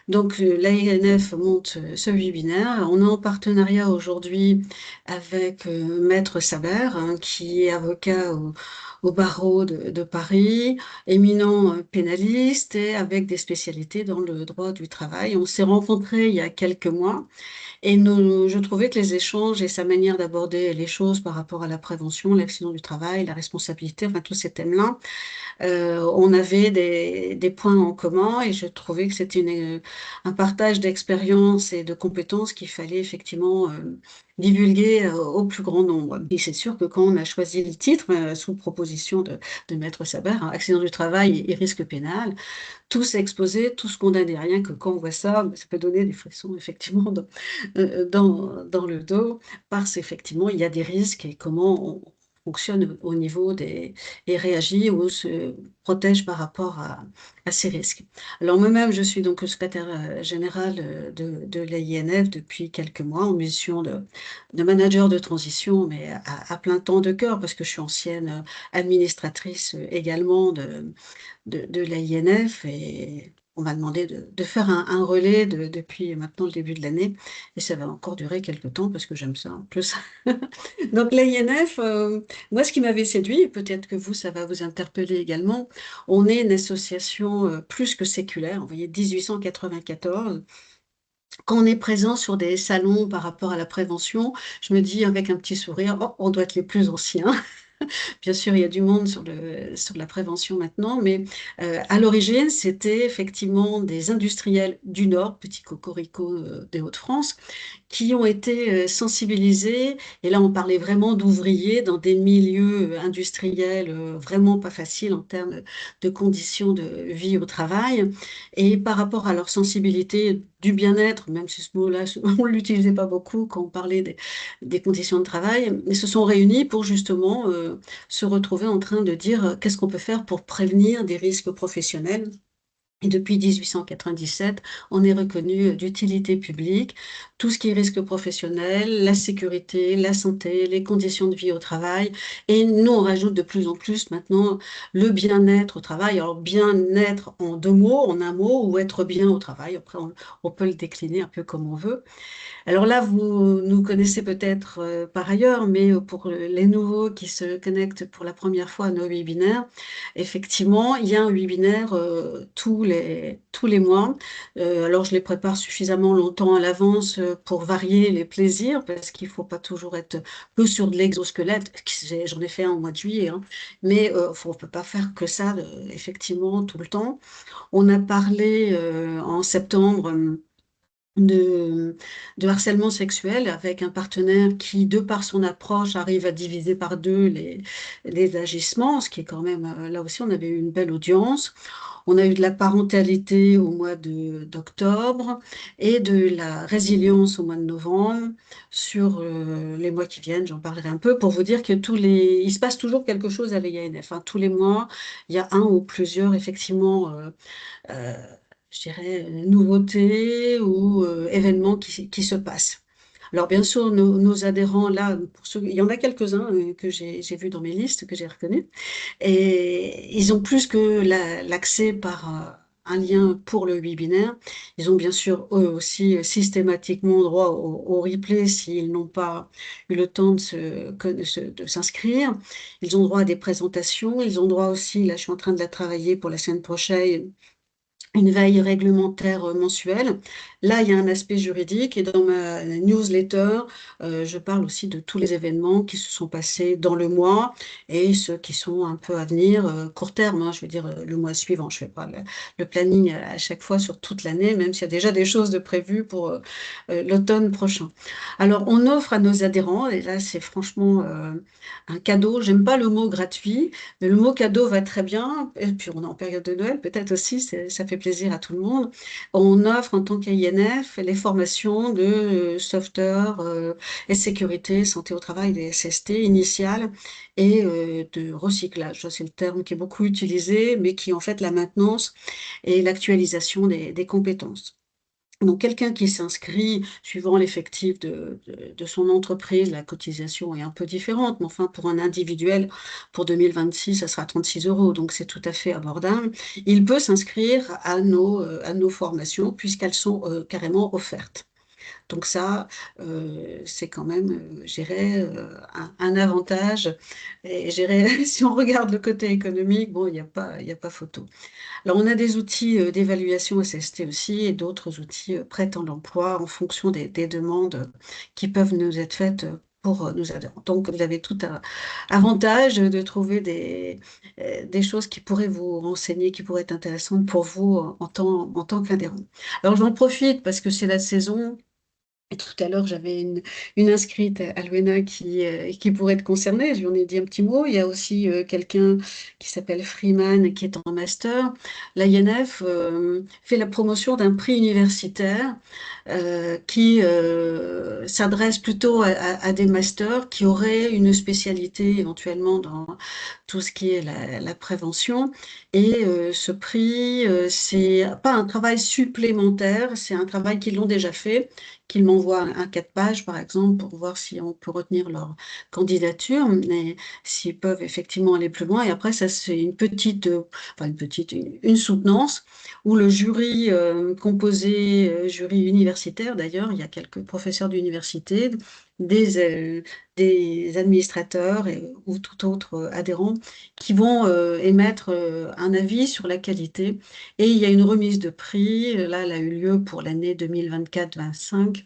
Donc, l'AINF monte ce webinaire. On est en partenariat aujourd'hui avec Maître Saber, hein, qui est avocat au barreau de Paris, éminent pénaliste et avec des spécialités dans le droit du travail. On s'est rencontrés il y a quelques mois et je trouvais que les échanges et sa manière d'aborder les choses par rapport à la prévention, l'accident du travail, la responsabilité, enfin tous ces thèmes-là, on avait des points en commun et je trouvais que c'était un partage d'expériences et de compétences qu'il fallait effectivement divulguer au plus grand nombre. Et c'est sûr que quand on a choisi le titre, sous proposition de Maître Saber, hein, accident du travail et risque pénal, tous exposés, tous condamnés. Rien que quand on voit ça, ça peut donner des frissons effectivement dans le dos, parce qu'effectivement, il y a des risques et comment on fonctionne au niveau et réagit ou se protège par rapport à ces risques. Alors moi-même, je suis donc secrétaire générale de l'AINF depuis quelques mois en mission de manager de transition, mais à plein temps de cœur, parce que je suis ancienne administratrice également de l'AINF et on m'a demandé de faire un relais depuis maintenant le début de l'année et ça va encore durer quelques temps parce que j'aime ça en plus. Donc l'AINF, moi ce qui m'avait séduit, et peut-être que vous, ça va vous interpeller également, on est une association plus que séculaire, vous voyez, 1894. Quand on est présent sur des salons par rapport à la prévention, je me dis avec un petit sourire, oh, on doit être les plus anciens. Bien sûr, il y a du monde sur la prévention maintenant, mais à l'origine, c'était effectivement des industriels du Nord, petit cocorico des Hauts-de-France, qui ont été sensibilisés. Et là, on parlait vraiment d'ouvriers dans des milieux industriels vraiment pas faciles en termes de conditions de vie au travail. Et par rapport à leur sensibilité du bien-être, même si ce mot-là, on ne l'utilisait pas beaucoup quand on parlait des conditions de travail, ils se sont réunis pour justement se retrouver en train de dire qu'est-ce qu'on peut faire pour prévenir des risques professionnels. Et depuis 1897, on est reconnu d'utilité publique, tout ce qui est risque professionnel, la sécurité, la santé, les conditions de vie au travail. Et nous, on rajoute de plus en plus maintenant le bien-être au travail. Alors, bien-être en deux mots, en un mot, ou être bien au travail. Après, on peut le décliner un peu comme on veut. Alors là, vous nous connaissez peut-être par ailleurs, mais pour les nouveaux qui se connectent pour la première fois à nos webinaires, effectivement, il y a un webinaire tous les mois. Alors, je les prépare suffisamment longtemps à l'avance pour varier les plaisirs, parce qu'il ne faut pas toujours être que sur de l'exosquelette. J'en ai fait un au mois de juillet, hein. Mais on ne peut pas faire que ça, effectivement, tout le temps. On a parlé en septembre de, de harcèlement sexuel avec un partenaire qui, de par son approche, arrive à diviser par deux les agissements, ce qui est quand même, là aussi, on avait eu une belle audience. On a eu de la parentalité au mois d'octobre et de la résilience au mois de novembre. Sur les mois qui viennent, j'en parlerai un peu pour vous dire que il se passe toujours quelque chose à l'IANF, hein. Tous les mois, il y a un ou plusieurs, effectivement, euh, je dirais, nouveautés ou événements qui se passent. Alors, bien sûr, nos adhérents, là, il y en a quelques-uns que j'ai vus dans mes listes, que j'ai reconnus, et ils ont plus que l'accès par un lien pour le webinaire. Ils ont bien sûr, eux aussi, systématiquement droit au replay s'ils n'ont pas eu le temps de s'inscrire. Ils ont droit à des présentations. Ils ont droit aussi, là, je suis en train de la travailler pour la semaine prochaine, une veille réglementaire mensuelle. Là, il y a un aspect juridique et dans ma newsletter, je parle aussi de tous les événements qui se sont passés dans le mois et ceux qui sont un peu à venir, court terme, hein, je veux dire le mois suivant. Je fais pas le planning à chaque fois sur toute l'année, même s'il y a déjà des choses de prévues pour l'automne prochain. Alors, on offre à nos adhérents, et là, c'est franchement un cadeau. J'aime pas le mot gratuit, mais le mot cadeau va très bien. Et puis, on est en période de Noël, peut-être aussi, ça fait plaisir à tout le monde. On offre en tant qu'INF les formations de sauveteur et sécurité, santé au travail, des SST initiales et de recyclage. Ça, c'est le terme qui est beaucoup utilisé, mais qui est en fait la maintenance et l'actualisation des compétences. Donc, quelqu'un qui s'inscrit suivant l'effectif de son entreprise, la cotisation est un peu différente, mais enfin, pour un individuel, pour 2026, ça sera 36 euros, donc c'est tout à fait abordable. Il peut s'inscrire à nos formations puisqu'elles sont carrément offertes. Donc ça, c'est quand même, je dirais, un avantage. Et je dirais, si on regarde le côté économique, bon, il y a pas photo. Alors, on a des outils d'évaluation SST aussi et d'autres outils prêts à l'emploi en fonction des demandes qui peuvent nous être faites pour nos adhérents. Donc, vous avez tout un avantage de trouver des choses qui pourraient vous renseigner, qui pourraient être intéressantes pour vous en tant qu'adhérent. Alors, j'en profite parce que c'est la saison. Et tout à l'heure, j'avais une inscrite à Alwena qui pourrait être concernée. Je lui en ai dit un petit mot. Il y a aussi quelqu'un qui s'appelle Freeman qui est en master. L'INF fait la promotion d'un prix universitaire qui s'adresse plutôt à des masters qui auraient une spécialité éventuellement dans tout ce qui est la prévention. Et ce prix, c'est pas un travail supplémentaire, c'est un travail qu'ils l'ont déjà fait, qu'ils m'envoient un 4 pages, par exemple, pour voir si on peut retenir leur candidature, mais s'ils peuvent effectivement aller plus loin. Et après, ça, c'est une petite, enfin une soutenance où le jury composé, jury universitaire d'ailleurs, il y a quelques professeurs d'université, des, euh, des administrateurs ou tout autre adhérent qui vont émettre un avis sur la qualité. Et il y a une remise de prix. Là, elle a eu lieu pour l'année 2024-25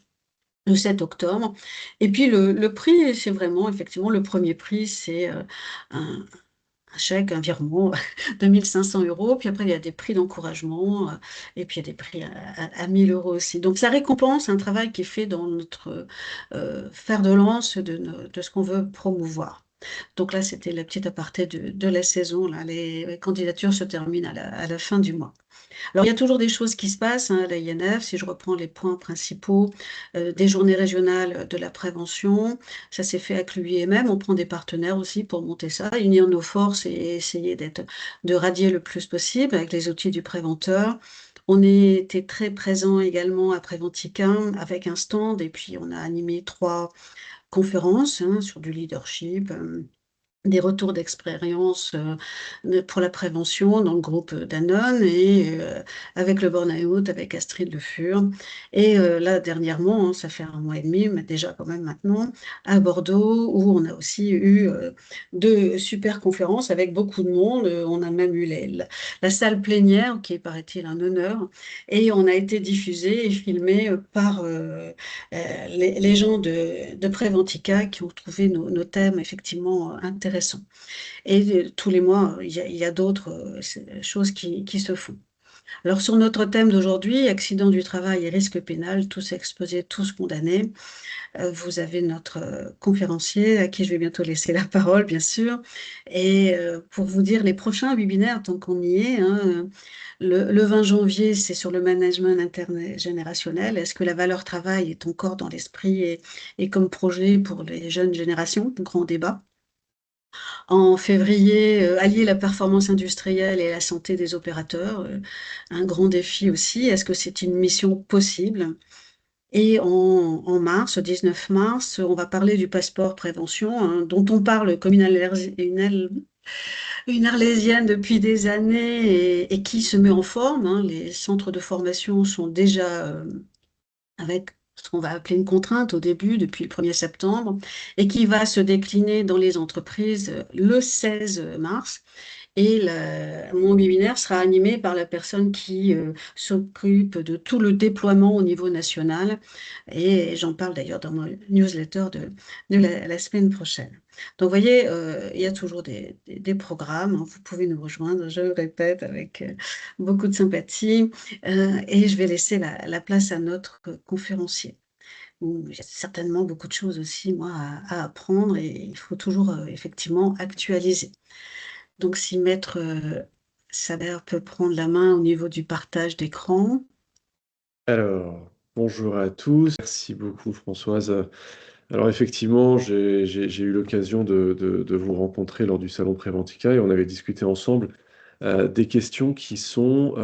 le 7 octobre. Et puis le prix, c'est vraiment, effectivement, le premier prix, c'est un, un chèque, un virement de 1500 euros. Puis après, il y a des prix d'encouragement et puis il y a des prix à 1000 euros aussi. Donc ça récompense un travail qui est fait dans notre fer de lance de ce qu'on veut promouvoir. Donc là, c'était la petite aparté de la saison. Là. Les candidatures se terminent à la fin du mois. Alors, il y a toujours des choses qui se passent hein, à la INF. Si je reprends les points principaux des journées régionales de la prévention, ça s'est fait avec l'UIMM. On prend des partenaires aussi pour monter ça, unir nos forces et essayer de radier le plus possible avec les outils du préventeur. On était très présent également à Préventica avec un stand et puis on a animé 3 conférences hein, sur du leadership. Des retours d'expérience pour la prévention dans le groupe Danone et avec le burn-out, avec Astrid Le Fur. Et là, dernièrement, hein, ça fait un mois et demi, mais déjà quand même maintenant, à Bordeaux, où on a aussi eu 2 super conférences avec beaucoup de monde. On a même eu la salle plénière, qui est, paraît-il, un honneur. Et on a été diffusé et filmé par les gens de Préventica qui ont trouvé nos thèmes effectivement intéressants. Et tous les mois, il y a d'autres choses qui se font. Alors sur notre thème d'aujourd'hui, accident du travail et risque pénal, tous exposés, tous condamnés, vous avez notre conférencier à qui je vais bientôt laisser la parole, bien sûr. Et pour vous dire les prochains webinaires, tant qu'on y est, hein, le 20 janvier, c'est sur le management intergénérationnel. Est-ce que la valeur travail est encore dans l'esprit et comme projet pour les jeunes générations? Grand débat. En février, allier la performance industrielle et la santé des opérateurs, un grand défi aussi. Est-ce que c'est une mission possible? Et en mars, 19 mars, on va parler du passeport prévention, hein, dont on parle comme une Arlésienne depuis des années et qui se met en forme. Hein. Les centres de formation sont déjà avec ce qu'on va appeler une contrainte au début, depuis le 1er septembre, et qui va se décliner dans les entreprises le 16 mars. Et mon webinaire sera animé par la personne qui s'occupe de tout le déploiement au niveau national. Et j'en parle d'ailleurs dans mon newsletter de la semaine prochaine. Donc, vous voyez, il y a toujours des programmes. Hein. Vous pouvez nous rejoindre, je le répète, avec beaucoup de sympathie. Et je vais laisser la place à notre conférencier. Où il y a certainement beaucoup de choses aussi, moi, à apprendre et il faut toujours effectivement actualiser. Donc, si Maître Saber peut prendre la main au niveau du partage d'écran. Alors, bonjour à tous. Merci beaucoup, Françoise. Alors, effectivement, j'ai eu l'occasion de vous rencontrer lors du salon Préventica et on avait discuté ensemble des questions qui sont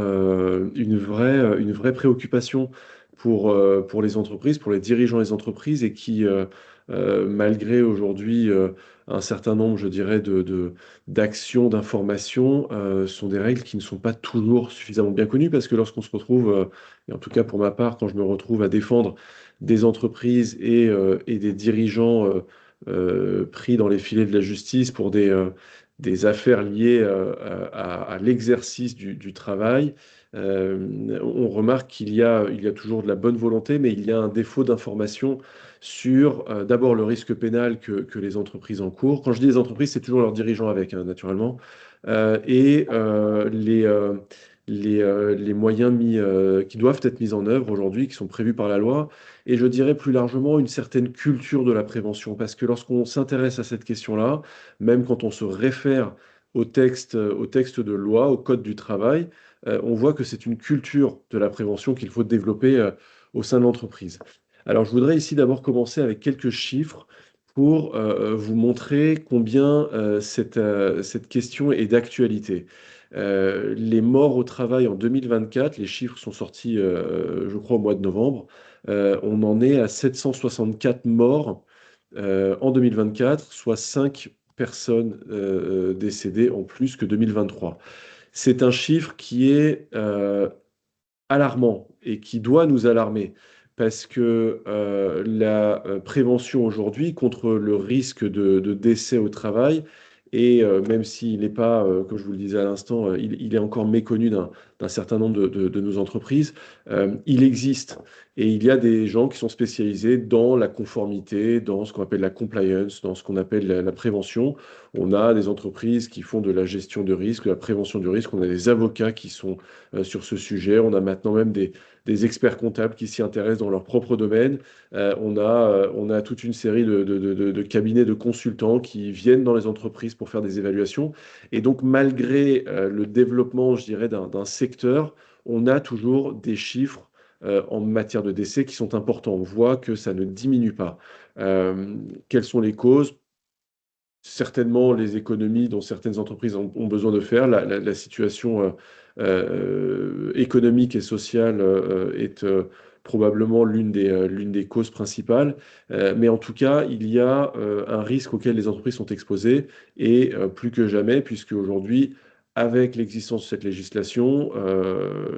une vraie préoccupation pour les entreprises, pour les dirigeants des entreprises et qui, malgré aujourd'hui un certain nombre, je dirais, d'actions, d'informations, sont des règles qui ne sont pas toujours suffisamment bien connues parce que lorsqu'on se retrouve, et en tout cas pour ma part, quand je me retrouve à défendre des entreprises et des dirigeants pris dans les filets de la justice pour des affaires liées à l'exercice du travail, on remarque il y a toujours de la bonne volonté, mais il y a un défaut d'information sur d'abord le risque pénal que les entreprises encourent. Quand je dis les entreprises, c'est toujours leurs dirigeants avec, hein, naturellement, et les moyens qui doivent être mis en œuvre aujourd'hui, qui sont prévus par la loi, et je dirais plus largement une certaine culture de la prévention, parce que lorsqu'on s'intéresse à cette question-là, même quand on se réfère au texte de loi, au code du travail, on voit que c'est une culture de la prévention qu'il faut développer au sein de l'entreprise. Alors, je voudrais ici d'abord commencer avec quelques chiffres pour vous montrer combien cette question est d'actualité. Les morts au travail en 2024, les chiffres sont sortis, je crois, au mois de novembre. On en est à 764 morts en 2024, soit 5 personnes décédées en plus que 2023. C'est un chiffre qui est alarmant et qui doit nous alarmer parce que la prévention aujourd'hui contre le risque de décès au travail, et même s'il n'est pas, comme je vous le disais à l'instant, il est encore méconnu d'un certain nombre de nos entreprises, il existe. Et il y a des gens qui sont spécialisés dans la conformité, dans ce qu'on appelle la compliance, dans ce qu'on appelle la prévention. On a des entreprises qui font de la gestion de risque, de la prévention du risque. On a des avocats qui sont sur ce sujet. On a maintenant même des experts comptables qui s'y intéressent dans leur propre domaine. On a toute une série de cabinets de consultants qui viennent dans les entreprises pour faire des évaluations. Et donc, malgré le développement, je dirais, d'un secteur, on a toujours des chiffres en matière de décès qui sont importants. On voit que ça ne diminue pas. Quelles sont les causes? Certainement les économies dont certaines entreprises ont besoin de faire. La situation économique et sociale est probablement l'une des causes principales. Mais en tout cas, il y a un risque auquel les entreprises sont exposées et plus que jamais, puisque aujourd'hui, avec l'existence de cette législation,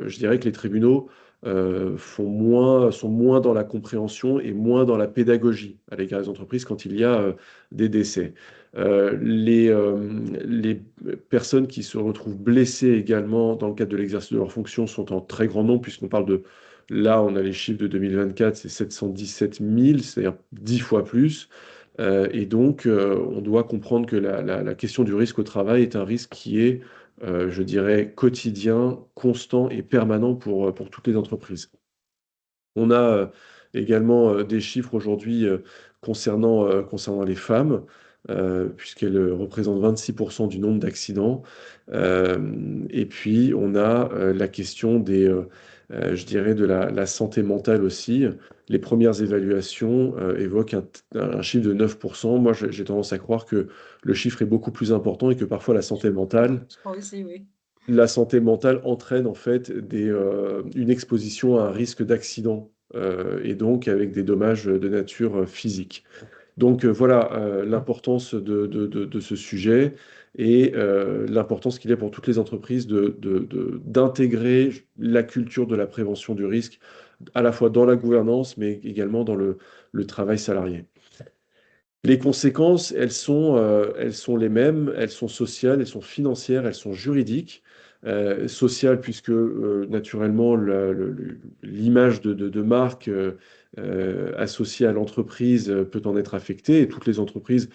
je dirais que les tribunaux sont moins dans la compréhension et moins dans la pédagogie à l'égard des entreprises quand il y a des décès. Les personnes qui se retrouvent blessées également dans le cadre de l'exercice de leurs fonctions sont en très grand nombre, puisqu'on parle de, là, on a les chiffres de 2024, c'est 717 000, c'est-à-dire 10 fois plus. Et donc, on doit comprendre que la question du risque au travail est un risque qui est, je dirais, quotidien, constant et permanent pour toutes les entreprises. On a également des chiffres aujourd'hui concernant les femmes, puisqu'elles représentent 26% du nombre d'accidents. Euh, et puis, on a la question je dirais, de la santé mentale aussi. Les premières évaluations évoquent un chiffre de 9%. Moi, j'ai tendance à croire que le chiffre est beaucoup plus important et que parfois Je crois aussi, oui. la santé mentale entraîne en fait une exposition à un risque d'accident et donc avec des dommages de nature physique. Donc voilà l'importance de ce sujet et l'importance qu'il est pour toutes les entreprises d'intégrer la culture de la prévention du risque à la fois dans la gouvernance mais également dans le travail salarié. Les conséquences, elles sont les mêmes, elles sont sociales, elles sont financières, elles sont juridiques. Sociales, puisque naturellement, l'image de marque associée à l'entreprise peut en être affectée, et toutes les entreprises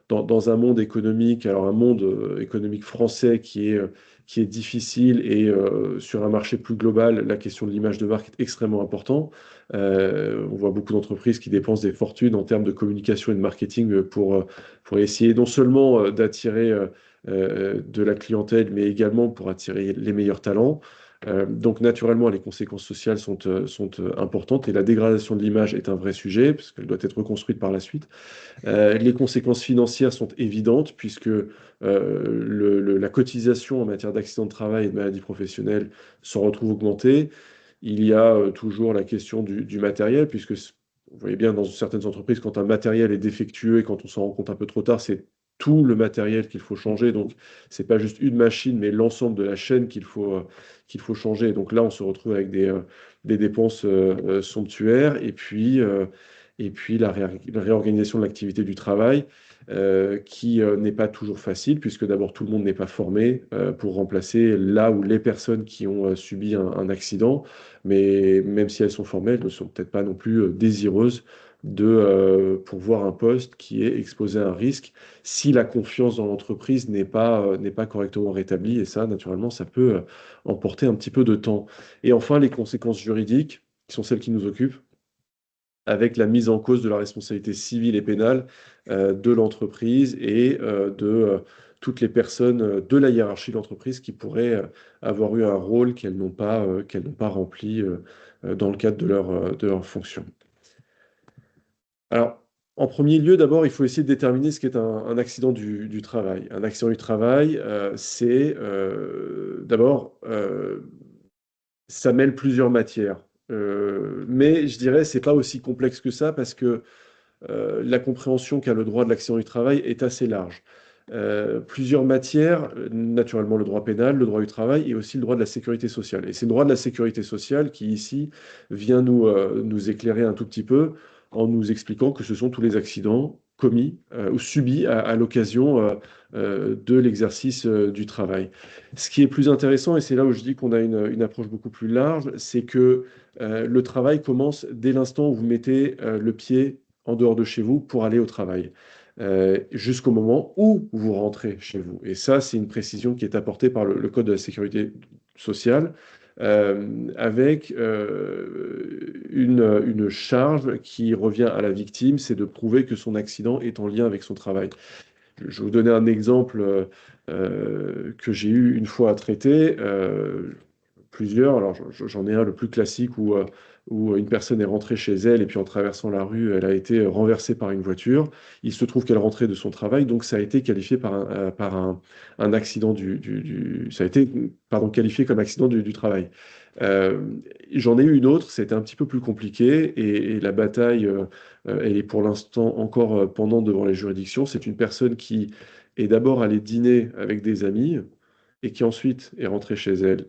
dans un monde économique, alors un monde économique français qui est difficile et sur un marché plus global, la question de l'image de marque est extrêmement importante. On voit beaucoup d'entreprises qui dépensent des fortunes en termes de communication et de marketing pour essayer non seulement d'attirer de la clientèle, mais également pour attirer les meilleurs talents. Donc naturellement, les conséquences sociales sont importantes et la dégradation de l'image est un vrai sujet parce qu'elle doit être reconstruite par la suite. Les conséquences financières sont évidentes puisque la cotisation en matière d'accident de travail et de maladie professionnelle s'en retrouve augmentée. Il y a toujours la question du matériel, puisque vous voyez bien dans certaines entreprises, quand un matériel est défectueux et quand on s'en rend compte un peu trop tard, c'est tout le matériel qu'il faut changer. Donc, c'est pas juste une machine, mais l'ensemble de la chaîne qu'il faut changer. Donc là, on se retrouve avec des dépenses somptuaires. Et puis la réorganisation de l'activité du travail, qui n'est pas toujours facile, puisque d'abord, tout le monde n'est pas formé pour remplacer là où les personnes qui ont subi un accident, mais même si elles sont formées, elles ne sont peut-être pas non plus désireuses de pourvoir un poste qui est exposé à un risque si la confiance dans l'entreprise n'est pas correctement rétablie. Et ça, naturellement, ça peut emporter un petit peu de temps. Et enfin, les conséquences juridiques, qui sont celles qui nous occupent, avec la mise en cause de la responsabilité civile et pénale de l'entreprise et toutes les personnes de la hiérarchie de l'entreprise qui pourraient avoir eu un rôle qu'elles n'ont pas rempli dans le cadre de leur fonction. Alors, en premier lieu, d'abord, il faut essayer de déterminer ce qu'est un accident du travail. Un accident du travail, c'est d'abord, ça mêle plusieurs matières. Mais je dirais, c'est pas aussi complexe que ça parce que la compréhension qu'a le droit de l'accident du travail est assez large. Plusieurs matières, naturellement le droit pénal, le droit du travail et aussi le droit de la sécurité sociale. Et c'est le droit de la sécurité sociale qui ici vient nous éclairer un tout petit peu en nous expliquant que ce sont tous les accidents commis ou subis à l'occasion de l'exercice du travail. Ce qui est plus intéressant, et c'est là où je dis qu'on a une approche beaucoup plus large, c'est que le travail commence dès l'instant où vous mettez le pied en dehors de chez vous pour aller au travail, jusqu'au moment où vous rentrez chez vous. Et ça, c'est une précision qui est apportée par le Code de la sécurité sociale, avec une charge qui revient à la victime, c'est de prouver que son accident est en lien avec son travail. Je vais vous donner un exemple que j'ai eu une fois à traiter. Plusieurs. Alors, j'en ai un le plus classique où une personne est rentrée chez elle et puis en traversant la rue, elle a été renversée par une voiture. Il se trouve qu'elle rentrait de son travail, donc ça a été qualifié par un accident ça a été, pardon, qualifié comme accident du travail. Euh, J'en ai eu une autre, c'était un petit peu plus compliqué et la bataille, elle est pour l'instant encore pendante devant les juridictions. C'est une personne qui est d'abord allée dîner avec des amis et qui ensuite est rentrée chez elle.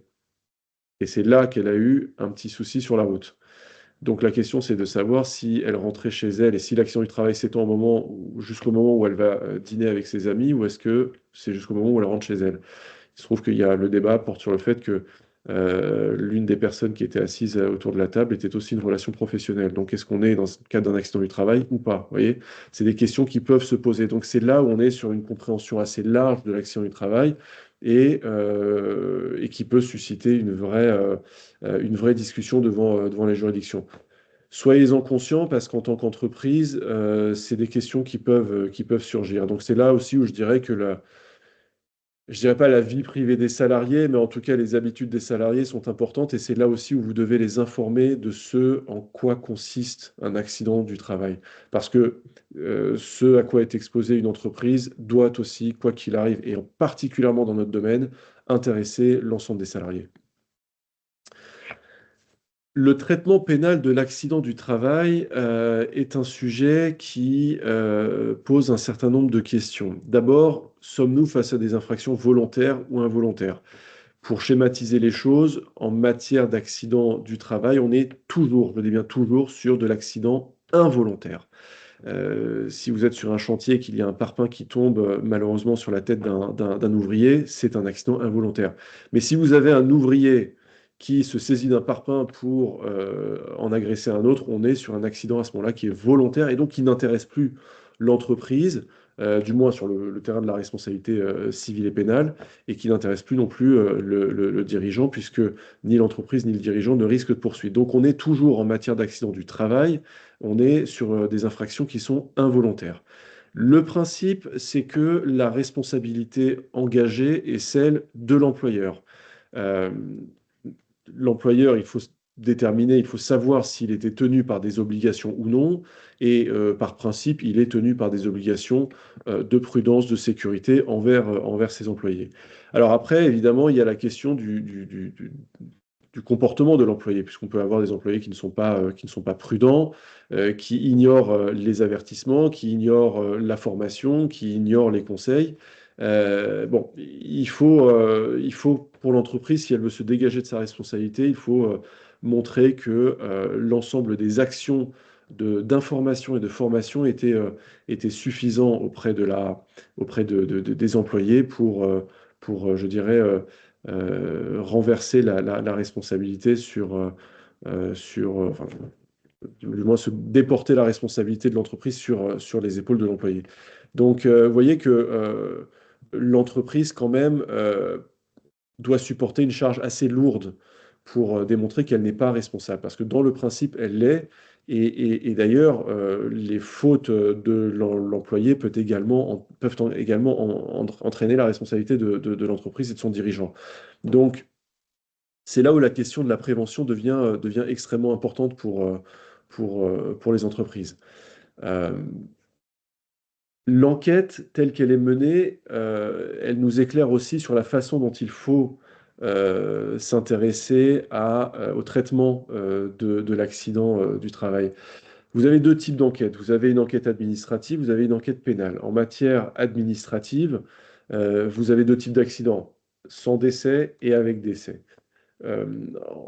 Et c'est là qu'elle a eu un petit souci sur la route. Donc la question, c'est de savoir si elle rentrait chez elle et si l'accident du travail s'étend jusqu'au moment où elle va dîner avec ses amis, ou est-ce que c'est jusqu'au moment où elle rentre chez elle. Il se trouve qu'il y a le débat porte sur le fait que l'une des personnes qui était assise autour de la table était aussi une relation professionnelle. Donc est-ce qu'on est dans le cadre d'un accident du travail ou pas? Vous voyez, c'est des questions qui peuvent se poser. Donc c'est là où on est sur une compréhension assez large de l'accident du travail et qui peut susciter une vraie discussion devant les juridictions. Soyez-en conscients parce qu'en tant qu'entreprise, c'est des questions qui peuvent surgir. Donc c'est là aussi où je dirais que je dirais pas la vie privée des salariés, mais en tout cas les habitudes des salariés sont importantes et c'est là aussi où vous devez les informer de ce en quoi consiste un accident du travail. Parce que ce à quoi est exposée une entreprise doit aussi, quoi qu'il arrive, et particulièrement dans notre domaine, intéresser l'ensemble des salariés. Le traitement pénal de l'accident du travail est un sujet qui pose un certain nombre de questions. D'abord, sommes-nous face à des infractions volontaires ou involontaires? Pour schématiser les choses, en matière d'accident du travail, on est toujours, je dis bien toujours, sur de l'accident involontaire. Si vous êtes sur un chantier et qu'il y a un parpaing qui tombe malheureusement sur la tête d'un ouvrier, c'est un accident involontaire. Mais si vous avez un ouvrier qui se saisit d'un parpaing pour en agresser un autre, on est sur un accident à ce moment-là qui est volontaire et donc qui n'intéresse plus l'entreprise, du moins sur le terrain de la responsabilité civile et pénale, et qui n'intéresse plus non plus le dirigeant, puisque ni l'entreprise ni le dirigeant ne risquent de poursuite. Donc on est toujours en matière d'accident du travail, on est sur des infractions qui sont involontaires. Le principe, c'est que la responsabilité engagée est celle de l'employeur. Euh, L'employeur, il faut déterminer, il faut savoir s'il était tenu par des obligations ou non, et par principe, il est tenu par des obligations de prudence, de sécurité envers ses employés. Alors après, évidemment, il y a la question du comportement de l'employé, puisqu'on peut avoir des employés qui ne sont pas prudents, qui ignorent les avertissements, qui ignorent la formation, qui ignorent les conseils. Bon, il faut pour l'entreprise, si elle veut se dégager de sa responsabilité, il faut montrer que l'ensemble des actions d'information et de formation étaient suffisants auprès des employés je dirais, renverser la responsabilité enfin, du moins se déporter la responsabilité de l'entreprise sur les épaules de l'employé. Donc, vous voyez que l'entreprise, quand même, doit supporter une charge assez lourde pour démontrer qu'elle n'est pas responsable. Parce que dans le principe, elle l'est. Et d'ailleurs, les fautes de l'employé peuvent également entraîner la responsabilité de l'entreprise et de son dirigeant. Donc, c'est là où la question de la prévention devient extrêmement importante pour les entreprises. Euh, L'enquête telle qu'elle est menée, elle nous éclaire aussi sur la façon dont il faut s'intéresser au traitement de l'accident du travail. Vous avez deux types d'enquêtes. Vous avez une enquête administrative, vous avez une enquête pénale. En matière administrative, vous avez deux types d'accidents, sans décès et avec décès. Euh,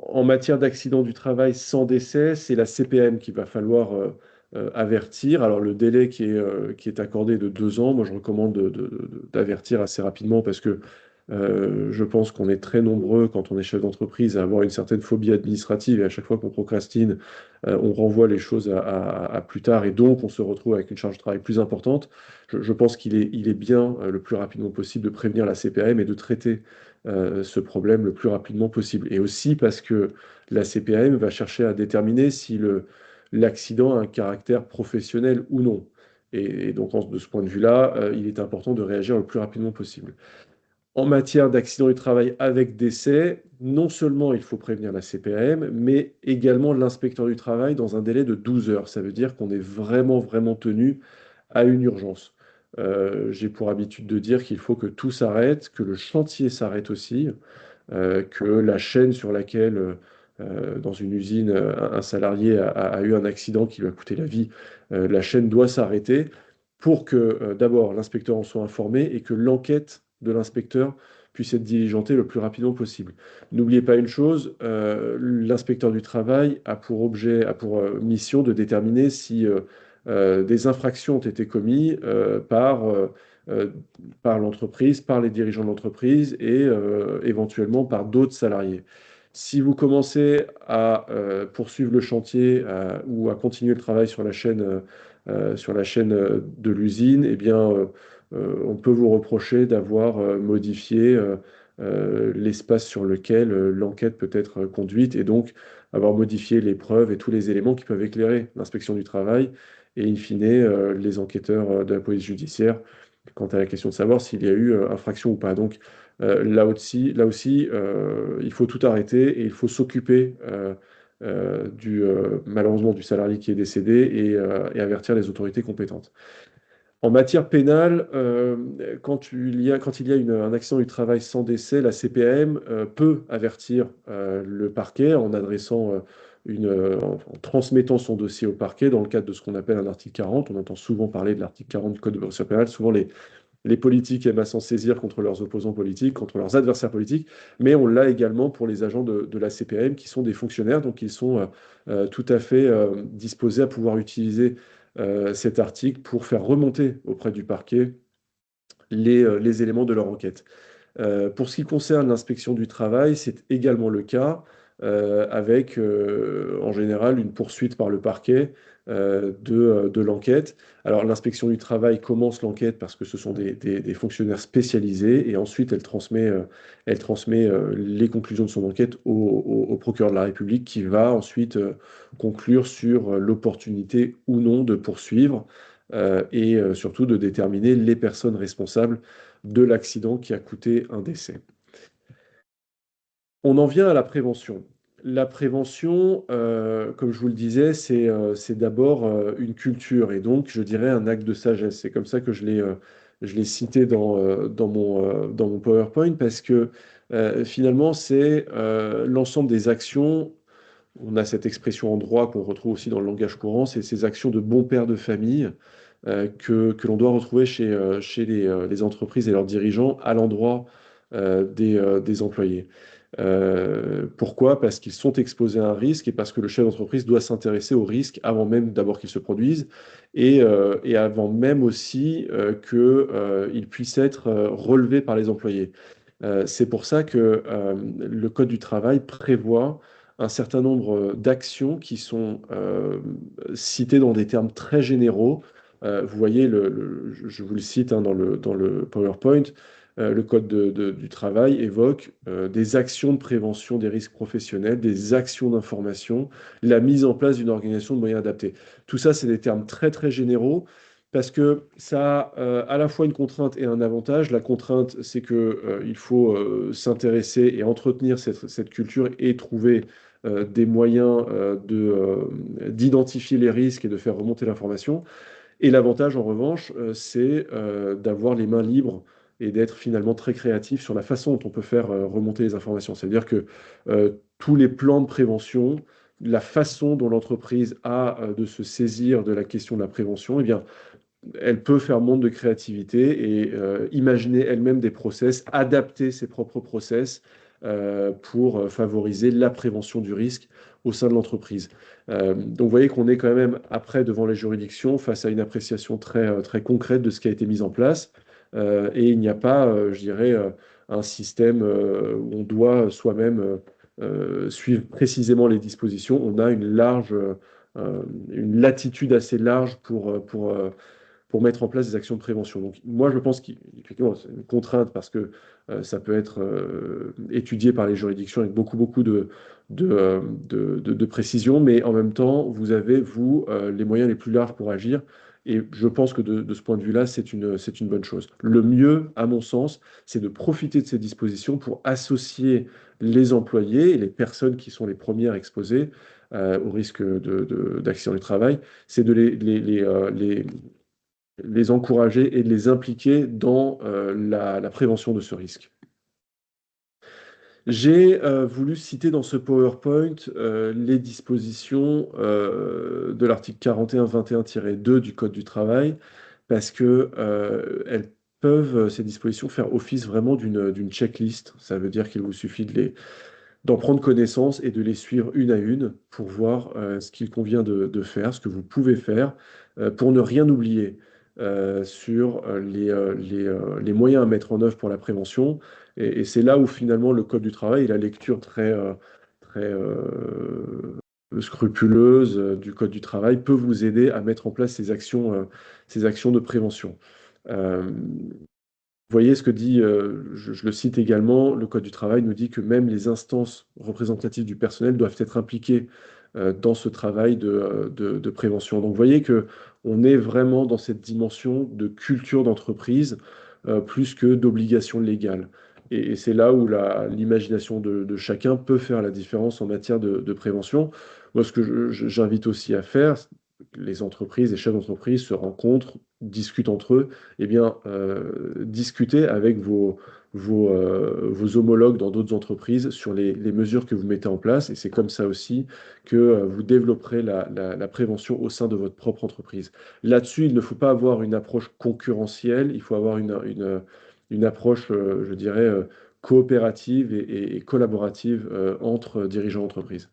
En matière d'accident du travail sans décès, c'est la CPM qu'il va falloir avertir. Alors le délai qui est accordé de 2 ans, moi je recommande d'avertir assez rapidement parce que je pense qu'on est très nombreux quand on est chef d'entreprise à avoir une certaine phobie administrative et à chaque fois qu'on procrastine, on renvoie les choses à plus tard et donc on se retrouve avec une charge de travail plus importante. Je pense il est bien le plus rapidement possible de prévenir la CPM et de traiter ce problème le plus rapidement possible. Et aussi parce que la CPAM va chercher à déterminer si l'accident a un caractère professionnel ou non. Et donc, de ce point de vue-là, il est important de réagir le plus rapidement possible. En matière d'accident du travail avec décès, non seulement il faut prévenir la CPAM, mais également l'inspecteur du travail dans un délai de 12 heures. Ça veut dire qu'on est vraiment, vraiment tenu à une urgence. J'ai pour habitude de dire qu'il faut que tout s'arrête, que le chantier s'arrête aussi, que la chaîne sur laquelle, dans une usine, un salarié a eu un accident qui lui a coûté la vie, la chaîne doit s'arrêter pour que d'abord l'inspecteur en soit informé et que l'enquête de l'inspecteur puisse être diligentée le plus rapidement possible. N'oubliez pas une chose, l'inspecteur du travail a pour mission de déterminer si des infractions ont été commises euh, par l'entreprise, par les dirigeants de l'entreprise et éventuellement par d'autres salariés. Si vous commencez à poursuivre le chantier ou à continuer le travail sur la chaîne de l'usine, eh bien, on peut vous reprocher d'avoir modifié l'espace sur lequel l'enquête peut être conduite et donc avoir modifié les preuves et tous les éléments qui peuvent éclairer l'inspection du travail et, in fine, les enquêteurs de la police judiciaire quant à la question de savoir s'il y a eu infraction ou pas. Donc là aussi il faut tout arrêter et il faut s'occuper malheureusement du salarié qui est décédé et avertir les autorités compétentes. En matière pénale, quand il y a un accident du travail sans décès, la CPAM peut avertir le parquet en en transmettant son dossier au parquet dans le cadre de ce qu'on appelle un article 40. On entend souvent parler de l'article 40 du Code de procédure pénale. Souvent, les politiques aiment à s'en saisir contre leurs opposants politiques, contre leurs adversaires politiques, mais on l'a également pour les agents de la CPM qui sont des fonctionnaires, donc ils sont tout à fait disposés à pouvoir utiliser cet article pour faire remonter auprès du parquet les éléments de leur enquête. Pour ce qui concerne l'inspection du travail, c'est également le cas, avec en général une poursuite par le parquet de l'enquête. Alors l'inspection du travail commence l'enquête parce que ce sont des fonctionnaires spécialisés et ensuite elle transmet les conclusions de son enquête au procureur de la République qui va ensuite conclure sur l'opportunité ou non de poursuivre et surtout de déterminer les personnes responsables de l'accident qui a coûté un décès. On en vient à la prévention. La prévention, comme je vous le disais, c'est d'abord une culture et donc je dirais un acte de sagesse. C'est comme ça que je l'ai cité dans mon PowerPoint parce que Finalement, c'est l'ensemble des actions. On a cette expression en droit qu'on retrouve aussi dans le langage courant, c'est ces actions de bon père de famille que l'on doit retrouver chez les entreprises et leurs dirigeants à l'endroit des employés. Pourquoi? Parce qu'ils sont exposés à un risque et parce que le chef d'entreprise doit s'intéresser au risque avant même d'abord qu'il se produise et avant même aussi qu'il puisse être relevé par les employés. C'est pour ça que le Code du travail prévoit un certain nombre d'actions qui sont citées dans des termes très généraux. Vous voyez, je vous le cite hein, dans le PowerPoint, le Code du travail évoque des actions de prévention des risques professionnels, des actions d'information, la mise en place d'une organisation de moyens adaptés. Tout ça, c'est des termes très très généraux parce que ça a à la fois une contrainte et un avantage. La contrainte, c'est que, il faut s'intéresser et entretenir cette culture et trouver des moyens d'identifier les risques et de faire remonter l'information. Et l'avantage, en revanche, c'est d'avoir les mains libres et d'être finalement très créatif sur la façon dont on peut faire remonter les informations. C'est-à-dire que tous les plans de prévention, la façon dont l'entreprise a de se saisir de la question de la prévention, eh bien, elle peut faire montre de créativité et imaginer elle-même des process, adapter ses propres process pour favoriser la prévention du risque au sein de l'entreprise. Donc vous voyez qu'on est quand même après devant les juridictions face à une appréciation très concrète de ce qui a été mis en place. Et il n'y a pas, je dirais, un système où on doit soi-même suivre précisément les dispositions. On a une latitude assez large pour mettre en place des actions de prévention. Donc moi, je pense qu'effectivement, c'est une contrainte parce que ça peut être étudié par les juridictions avec beaucoup de précision, mais en même temps, vous avez, vous, les moyens les plus larges pour agir. Et je pense que de ce point de vue-là, c'est une bonne chose. Le mieux, à mon sens, c'est de profiter de ces dispositions pour associer les employés et les personnes qui sont les premières exposées au risque d'accident du travail, c'est de les encourager et de les impliquer dans la prévention de ce risque. J'ai voulu citer dans ce PowerPoint les dispositions de l'article 41-21-2 du Code du travail parce que elles peuvent, ces dispositions, faire office vraiment d'une checklist. Ça veut dire qu'il vous suffit d'en prendre connaissance et de les suivre une à une pour voir ce qu'il convient de faire, ce que vous pouvez faire, pour ne rien oublier sur les moyens à mettre en œuvre pour la prévention. Et c'est là où finalement le Code du travail et la lecture très scrupuleuse du Code du travail peut vous aider à mettre en place ces actions de prévention. Vous voyez ce que dit, je le cite également, le Code du travail nous dit que même les instances représentatives du personnel doivent être impliquées dans ce travail de prévention. Donc vous voyez que on est vraiment dans cette dimension de culture d'entreprise plus que d'obligation légale. Et c'est là où l'imagination de chacun peut faire la différence en matière de prévention. Moi, ce que j'invite aussi à faire, les entreprises, les chefs d'entreprise se rencontrent, discutent entre eux, eh bien, discutez avec vos homologues dans d'autres entreprises sur les mesures que vous mettez en place. Et c'est comme ça aussi que vous développerez la prévention au sein de votre propre entreprise. Là-dessus, il ne faut pas avoir une approche concurrentielle, il faut avoir une approche, je dirais, coopérative et collaborative entre dirigeants d'entreprise.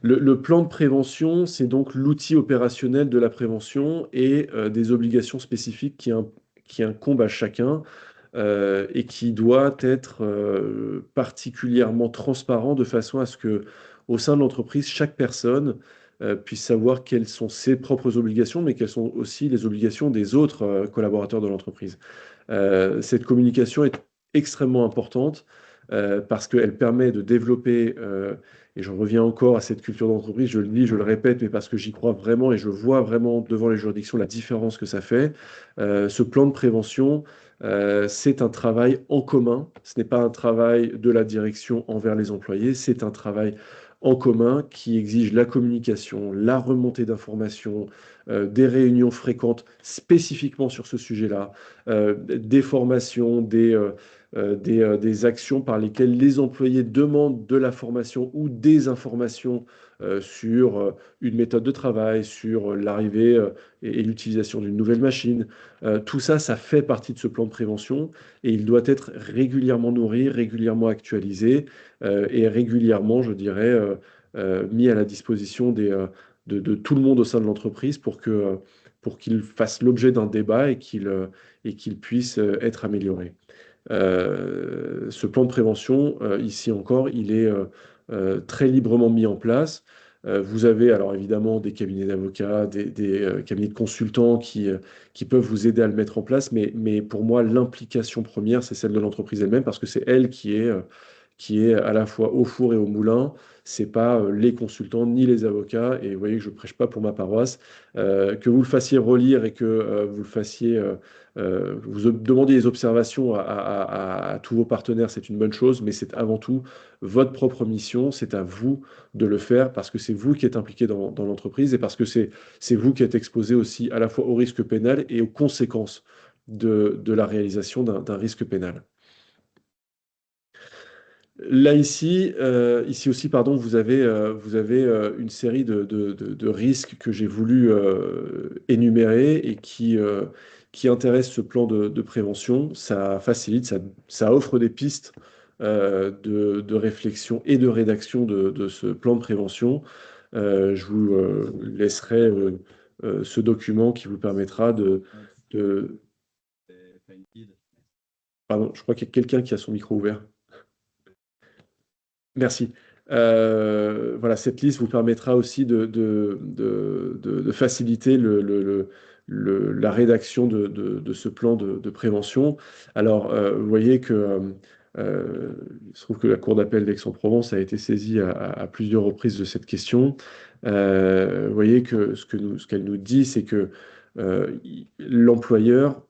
Le plan de prévention, c'est donc l'outil opérationnel de la prévention et des obligations spécifiques qui incombent à chacun et qui doit être particulièrement transparent de façon à ce que, au sein de l'entreprise, chaque personne puisse savoir quelles sont ses propres obligations, mais quelles sont aussi les obligations des autres collaborateurs de l'entreprise. Cette communication est extrêmement importante parce qu'elle permet de développer, et j'en reviens encore à cette culture d'entreprise, je le dis, je le répète, mais parce que j'y crois vraiment et je vois vraiment devant les juridictions la différence que ça fait. Ce plan de prévention, c'est un travail en commun, ce n'est pas un travail de la direction envers les employés, c'est un travail en commun qui exige la communication, la remontée d'informations, des réunions fréquentes spécifiquement sur ce sujet-là, des formations, des actions par lesquelles les employés demandent de la formation ou des informations sur une méthode de travail, sur l'arrivée et l'utilisation d'une nouvelle machine. Tout ça, ça fait partie de ce plan de prévention et il doit être régulièrement nourri, régulièrement actualisé et régulièrement, je dirais, mis à la disposition de tout le monde au sein de l'entreprise pour qu'il fasse l'objet d'un débat et qu'il puisse être amélioré. Ce plan de prévention, ici encore, il est très librement mis en place. Vous avez alors évidemment des cabinets d'avocats, des cabinets de consultants qui peuvent vous aider à le mettre en place, mais pour moi, l'implication première, c'est celle de l'entreprise elle-même, parce que c'est elle qui est à la fois au four et au moulin. C'est pas les consultants ni les avocats. Et vous voyez que je prêche pas pour ma paroisse. Que vous le fassiez relire et que vous le fassiez, vous demandiez des observations à tous vos partenaires, c'est une bonne chose, mais c'est avant tout votre propre mission. C'est à vous de le faire parce que c'est vous qui êtes impliqué dans l'entreprise et parce que c'est vous qui êtes exposé aussi à la fois au risque pénal et aux conséquences de la réalisation d'un risque pénal. Là, ici aussi, pardon, vous avez une série de risques que j'ai voulu énumérer et qui intéressent ce plan de prévention. Ça facilite, ça offre des pistes de réflexion et de rédaction de ce plan de prévention. Je vous laisserai ce document qui vous permettra de... Pardon, je crois qu'il y a quelqu'un qui a son micro ouvert. Merci. Voilà, cette liste vous permettra aussi de faciliter la rédaction de ce plan de prévention. Alors, vous voyez que il se trouve que la Cour d'appel d'Aix-en-Provence a été saisie à plusieurs reprises de cette question. Vous voyez que ce qu'elle nous dit, c'est que l'employeur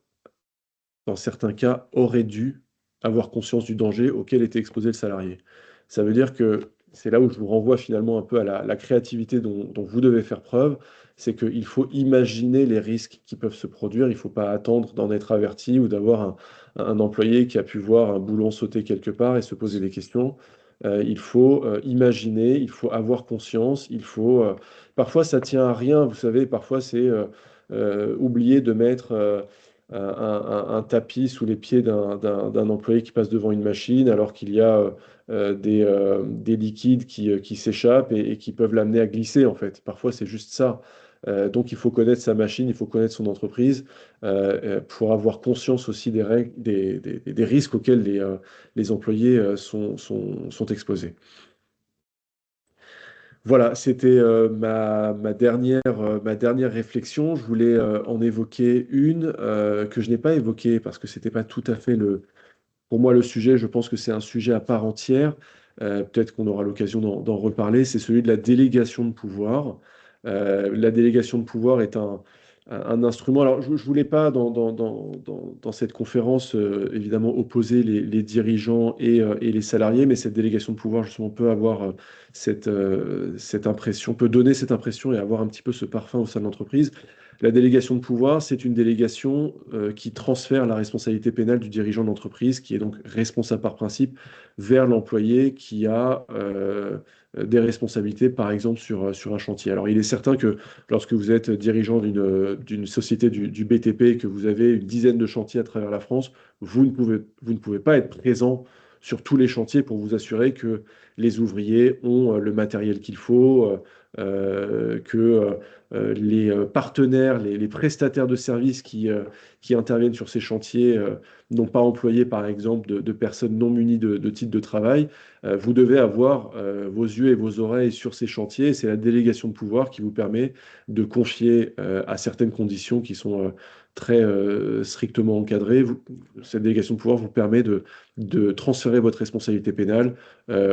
dans certains cas, aurait dû avoir conscience du danger auquel était exposé le salarié. Ça veut dire que c'est là où je vous renvoie finalement un peu à la créativité dont vous devez faire preuve, c'est qu'il faut imaginer les risques qui peuvent se produire, il ne faut pas attendre d'en être averti ou d'avoir un employé qui a pu voir un boulon sauter quelque part et se poser des questions. Il faut imaginer, il faut avoir conscience, parfois ça tient à rien, vous savez, parfois c'est oublier de mettre un tapis sous les pieds d'un employé qui passe devant une machine alors qu'il y a des liquides qui s'échappent et qui peuvent l'amener à glisser en fait. Parfois c'est juste ça. Donc il faut connaître sa machine, il faut connaître son entreprise pour avoir conscience aussi des règles, des risques auxquels les employés sont exposés. Voilà, c'était ma dernière réflexion. Je voulais en évoquer une que je n'ai pas évoquée parce que c'était pas tout à fait pour moi le sujet. Je pense que c'est un sujet à part entière. Peut-être qu'on aura l'occasion d'en reparler. C'est celui de la délégation de pouvoir. La délégation de pouvoir est un instrument. Alors, je ne voulais pas, dans cette conférence, évidemment, opposer les dirigeants et les salariés, mais cette délégation de pouvoir, justement, peut avoir cette impression, peut donner cette impression et avoir un petit peu ce parfum au sein de l'entreprise. La délégation de pouvoir, c'est une délégation qui transfère la responsabilité pénale du dirigeant d'entreprise, qui est donc responsable par principe, vers l'employé qui a des responsabilités, par exemple, sur un chantier. Alors, il est certain que lorsque vous êtes dirigeant d'une société du BTP et que vous avez une dizaine de chantiers à travers la France, vous ne pouvez pas être présent sur tous les chantiers pour vous assurer que les ouvriers ont le matériel qu'il faut, que les partenaires, les prestataires de services qui interviennent sur ces chantiers n'ont pas employé, par exemple, de personnes non munies de titre de travail. Vous devez avoir vos yeux et vos oreilles sur ces chantiers. C'est la délégation de pouvoir qui vous permet de confier à certaines conditions qui sont très strictement encadrées. Cette délégation de pouvoir vous permet de transférer votre responsabilité pénale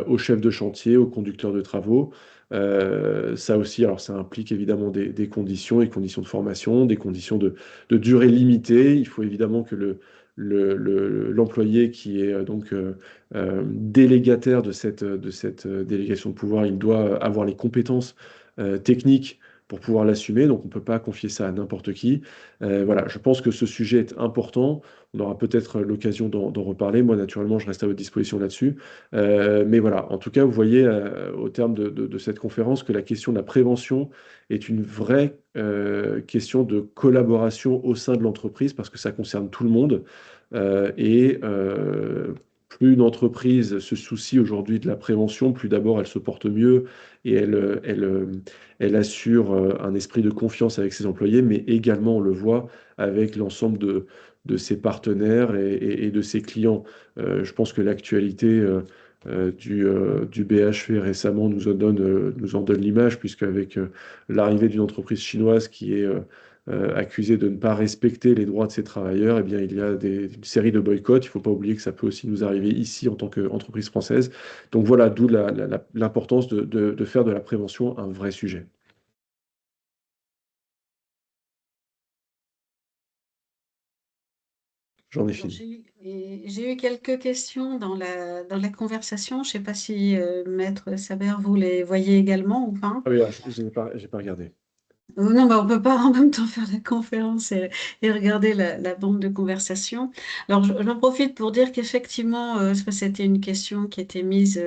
au chef de chantier, au conducteur de travaux. Ça aussi, alors ça implique évidemment des conditions, des conditions de formation, des conditions de durée limitée. Il faut évidemment que l'employé qui est donc délégataire de cette délégation de pouvoir, il doit avoir les compétences techniques pour pouvoir l'assumer, donc on ne peut pas confier ça à n'importe qui. Voilà, je pense que ce sujet est important. On aura peut-être l'occasion d'en reparler. Moi, naturellement, je reste à votre disposition là-dessus. Mais voilà, en tout cas, vous voyez au terme de cette conférence que la question de la prévention est une vraie question de collaboration au sein de l'entreprise parce que ça concerne tout le monde. Plus une entreprise se soucie aujourd'hui de la prévention, plus d'abord elle se porte mieux et elle assure un esprit de confiance avec ses employés, mais également on le voit avec l'ensemble de ses partenaires et de ses clients. Je pense que l'actualité du BHV récemment nous en donne l'image, puisque avec l'arrivée d'une entreprise chinoise qui est accusée de ne pas respecter les droits de ses travailleurs, eh bien, il y a une série de boycotts. Il ne faut pas oublier que ça peut aussi nous arriver ici en tant qu'entreprise française. Donc voilà, d'où l'importance de faire de la prévention un vrai sujet. J'en ai Alors, fini. j'ai eu quelques questions dans la conversation. Je ne sais pas si Maître Saber, vous les voyez également ou pas. Ah oui, alors, j'ai pas regardé. Non, bah, on peut pas en même temps faire la conférence et regarder la bande de conversation. Alors, j'en profite pour dire qu'effectivement, parce que c'était une question qui était mise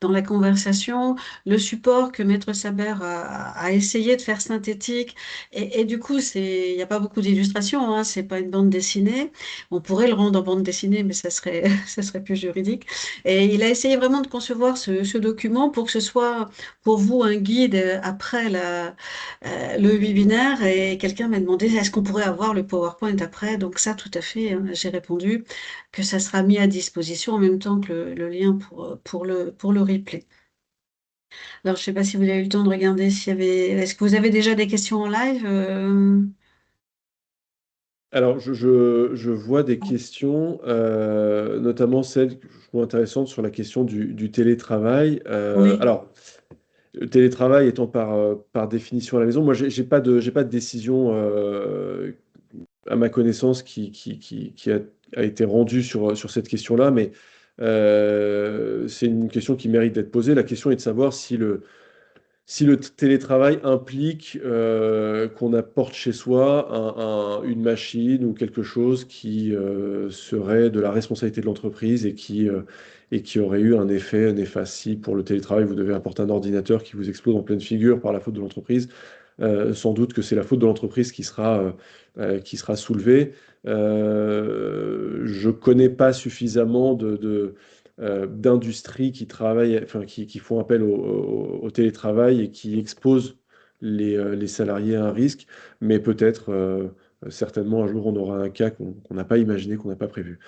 dans la conversation, le support que Maître Saber a essayé de faire synthétique, et du coup, il n'y a pas beaucoup d'illustrations, hein, c'est pas une bande dessinée. On pourrait le rendre en bande dessinée, mais ça serait, ça serait plus juridique. Et il a essayé vraiment de concevoir ce document pour que ce soit pour vous un guide après le webinaire et quelqu'un m'a demandé est-ce qu'on pourrait avoir le PowerPoint après? Donc ça, tout à fait, hein, j'ai répondu que ça sera mis à disposition en même temps que le lien pour le replay. Alors, je ne sais pas si vous avez eu le temps de regarder s'il y avait... Est-ce que vous avez déjà des questions en live? Alors, je vois des questions, notamment celles que je trouve intéressantes sur la question du télétravail. Oui. Le télétravail étant par définition à la maison, moi, j'ai pas de décision à ma connaissance qui a été rendue sur cette question-là, mais c'est une question qui mérite d'être posée. La question est de savoir si le télétravail implique qu'on apporte chez soi une machine ou quelque chose qui serait de la responsabilité de l'entreprise et qui aurait eu un effet néfaste. Si pour le télétravail, vous devez apporter un ordinateur qui vous explose en pleine figure par la faute de l'entreprise, sans doute que c'est la faute de l'entreprise qui sera soulevée. Je connais pas suffisamment d'industries qui travaillent, enfin, qui font appel au télétravail et qui exposent les salariés à un risque, mais peut-être, certainement, un jour, on aura un cas qu'on n'a pas imaginé, qu'on n'a pas prévu.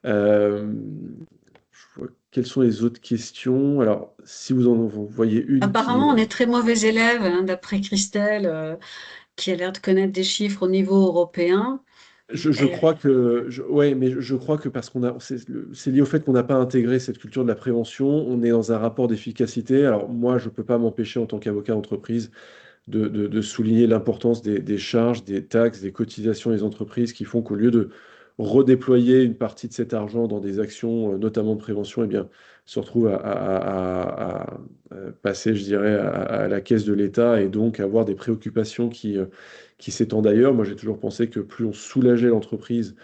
Euh, Quelles sont les autres questions? Alors, si vous voyez une qui... Apparemment, on est très mauvais élèves, hein, d'après Christelle, qui a l'air de connaître des chiffres au niveau européen. Je crois que, ouais, mais je crois que parce c'est lié au fait qu'on n'a pas intégré cette culture de la prévention, on est dans un rapport d'efficacité. Alors moi, je peux pas m'empêcher en tant qu'avocat d'entreprise de souligner l'importance des charges, des taxes, des cotisations des entreprises qui font qu'au lieu de redéployer une partie de cet argent dans des actions, notamment de prévention, eh bien, se retrouve à passer, je dirais, à la caisse de l'État et donc avoir des préoccupations qui s'étendent ailleurs. Moi, j'ai toujours pensé que plus on soulageait l'entreprise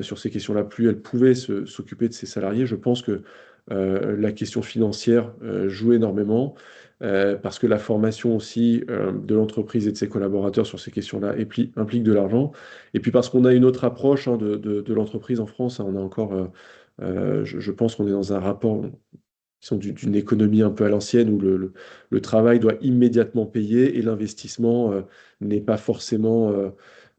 sur ces questions-là, plus elle pouvait s'occuper de ses salariés. Je pense que la question financière joue énormément parce que la formation aussi de l'entreprise et de ses collaborateurs sur ces questions-là implique de l'argent. Et puis parce qu'on a une autre approche hein, de l'entreprise en France, hein, on a encore, je pense qu'on est dans un rapport qui sont d'une économie un peu à l'ancienne où le travail doit immédiatement payer et l'investissement n'est pas forcément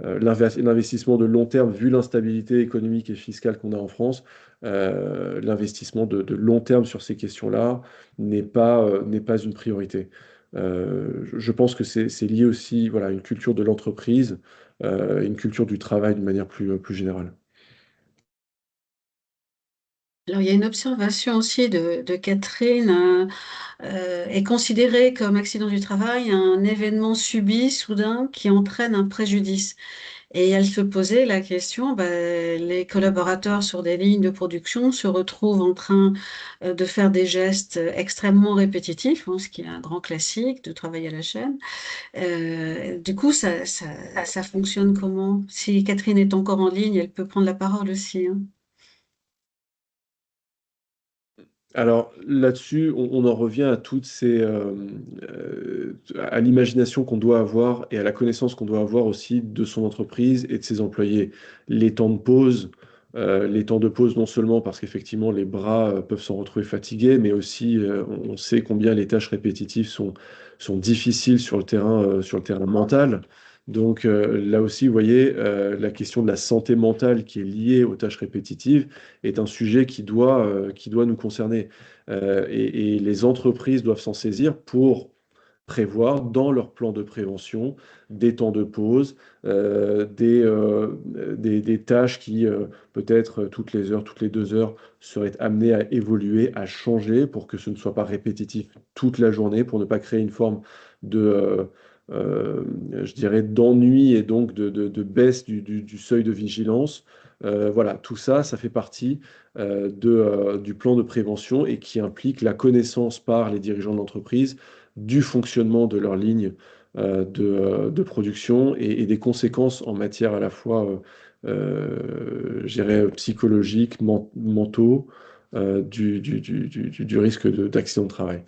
l'investissement de long terme vu l'instabilité économique et fiscale qu'on a en France. L'investissement de long terme sur ces questions-là n'est pas une priorité. Je pense que c'est lié aussi voilà, à une culture de l'entreprise, une culture du travail d'une manière plus générale. Alors, il y a une observation aussi de Catherine. Est considéré comme accident du travail un événement subi, soudain, qui entraîne un préjudice. Et elle se posait la question, les collaborateurs sur des lignes de production se retrouvent en train de faire des gestes extrêmement répétitifs, hein, ce qui est un grand classique de travail à la chaîne. Du coup, ça fonctionne comment? Si Catherine est encore en ligne, elle peut prendre la parole aussi, hein. Alors là-dessus, on en revient à à l'imagination qu'on doit avoir et à la connaissance qu'on doit avoir aussi de son entreprise et de ses employés. Les temps de pause, les temps de pause non seulement parce qu'effectivement les bras peuvent s'en retrouver fatigués, mais aussi on sait combien les tâches répétitives sont difficiles sur le terrain mental. Donc là aussi, vous voyez, la question de la santé mentale qui est liée aux tâches répétitives est un sujet qui doit nous concerner. Et les entreprises doivent s'en saisir pour prévoir dans leur plan de prévention des temps de pause, des tâches qui, peut-être toutes les heures, toutes les 2 heures, seraient amenées à évoluer, à changer pour que ce ne soit pas répétitif toute la journée, pour ne pas créer une forme de, euh, je dirais, d'ennui et donc de baisse du seuil de vigilance. Voilà, tout ça, ça fait partie du plan de prévention et qui implique la connaissance par les dirigeants de l'entreprise du fonctionnement de leur ligne de production et des conséquences en matière à la fois, je dirais, psychologiques, mentaux, du risque d'accident de travail.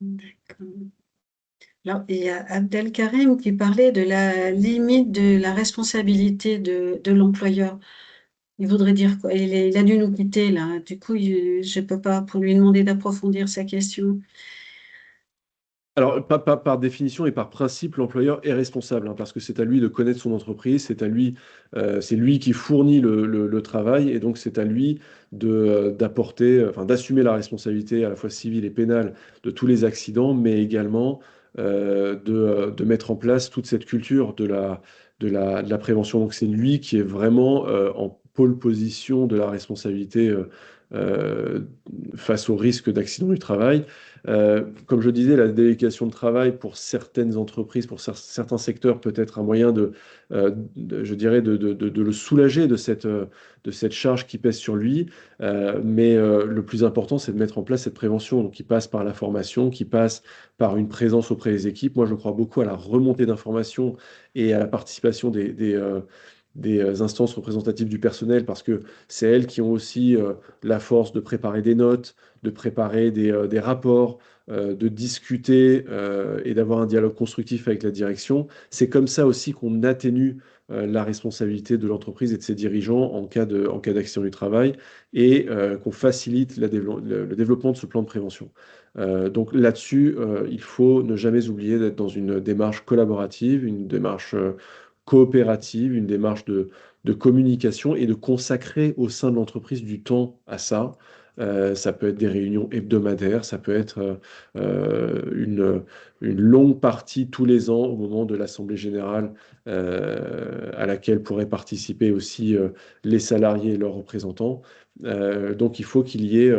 D'accord. Alors, il y a Abdelkarim qui parlait de la limite de la responsabilité de l'employeur. Il voudrait dire quoi? Il a dû nous quitter là. Du coup, je peux pas pour lui demander d'approfondir sa question. Alors, pas par définition et par principe, l'employeur est responsable, hein, parce que c'est à lui de connaître son entreprise, c'est lui qui fournit le travail, et donc c'est à lui d'apporter, enfin, d'assumer la responsabilité à la fois civile et pénale de tous les accidents, mais également de mettre en place toute cette culture de la prévention. Donc c'est lui qui est vraiment en pôle position de la responsabilité euh, face au risque d'accident du travail. Comme je disais, la délégation de travail pour certaines entreprises, pour certains secteurs, peut être un moyen je dirais, de le soulager de cette charge qui pèse sur lui. Mais le plus important, c'est de mettre en place cette prévention, donc qui passe par la formation, qui passe par une présence auprès des équipes. Moi, je crois beaucoup à la remontée d'informations et à la participation des instances représentatives du personnel, parce que c'est elles qui ont aussi la force de préparer des notes, de préparer des rapports, de discuter et d'avoir un dialogue constructif avec la direction. C'est comme ça aussi qu'on atténue la responsabilité de l'entreprise et de ses dirigeants en cas d'accident du travail et qu'on facilite le développement de ce plan de prévention. Donc là-dessus, il faut ne jamais oublier d'être dans une démarche collaborative, une démarche coopérative, une démarche de communication et de consacrer au sein de l'entreprise du temps à ça. Ça peut être des réunions hebdomadaires, ça peut être une longue partie tous les ans au moment de l'Assemblée générale à laquelle pourraient participer aussi les salariés et leurs représentants. Donc il faut qu'il y ait,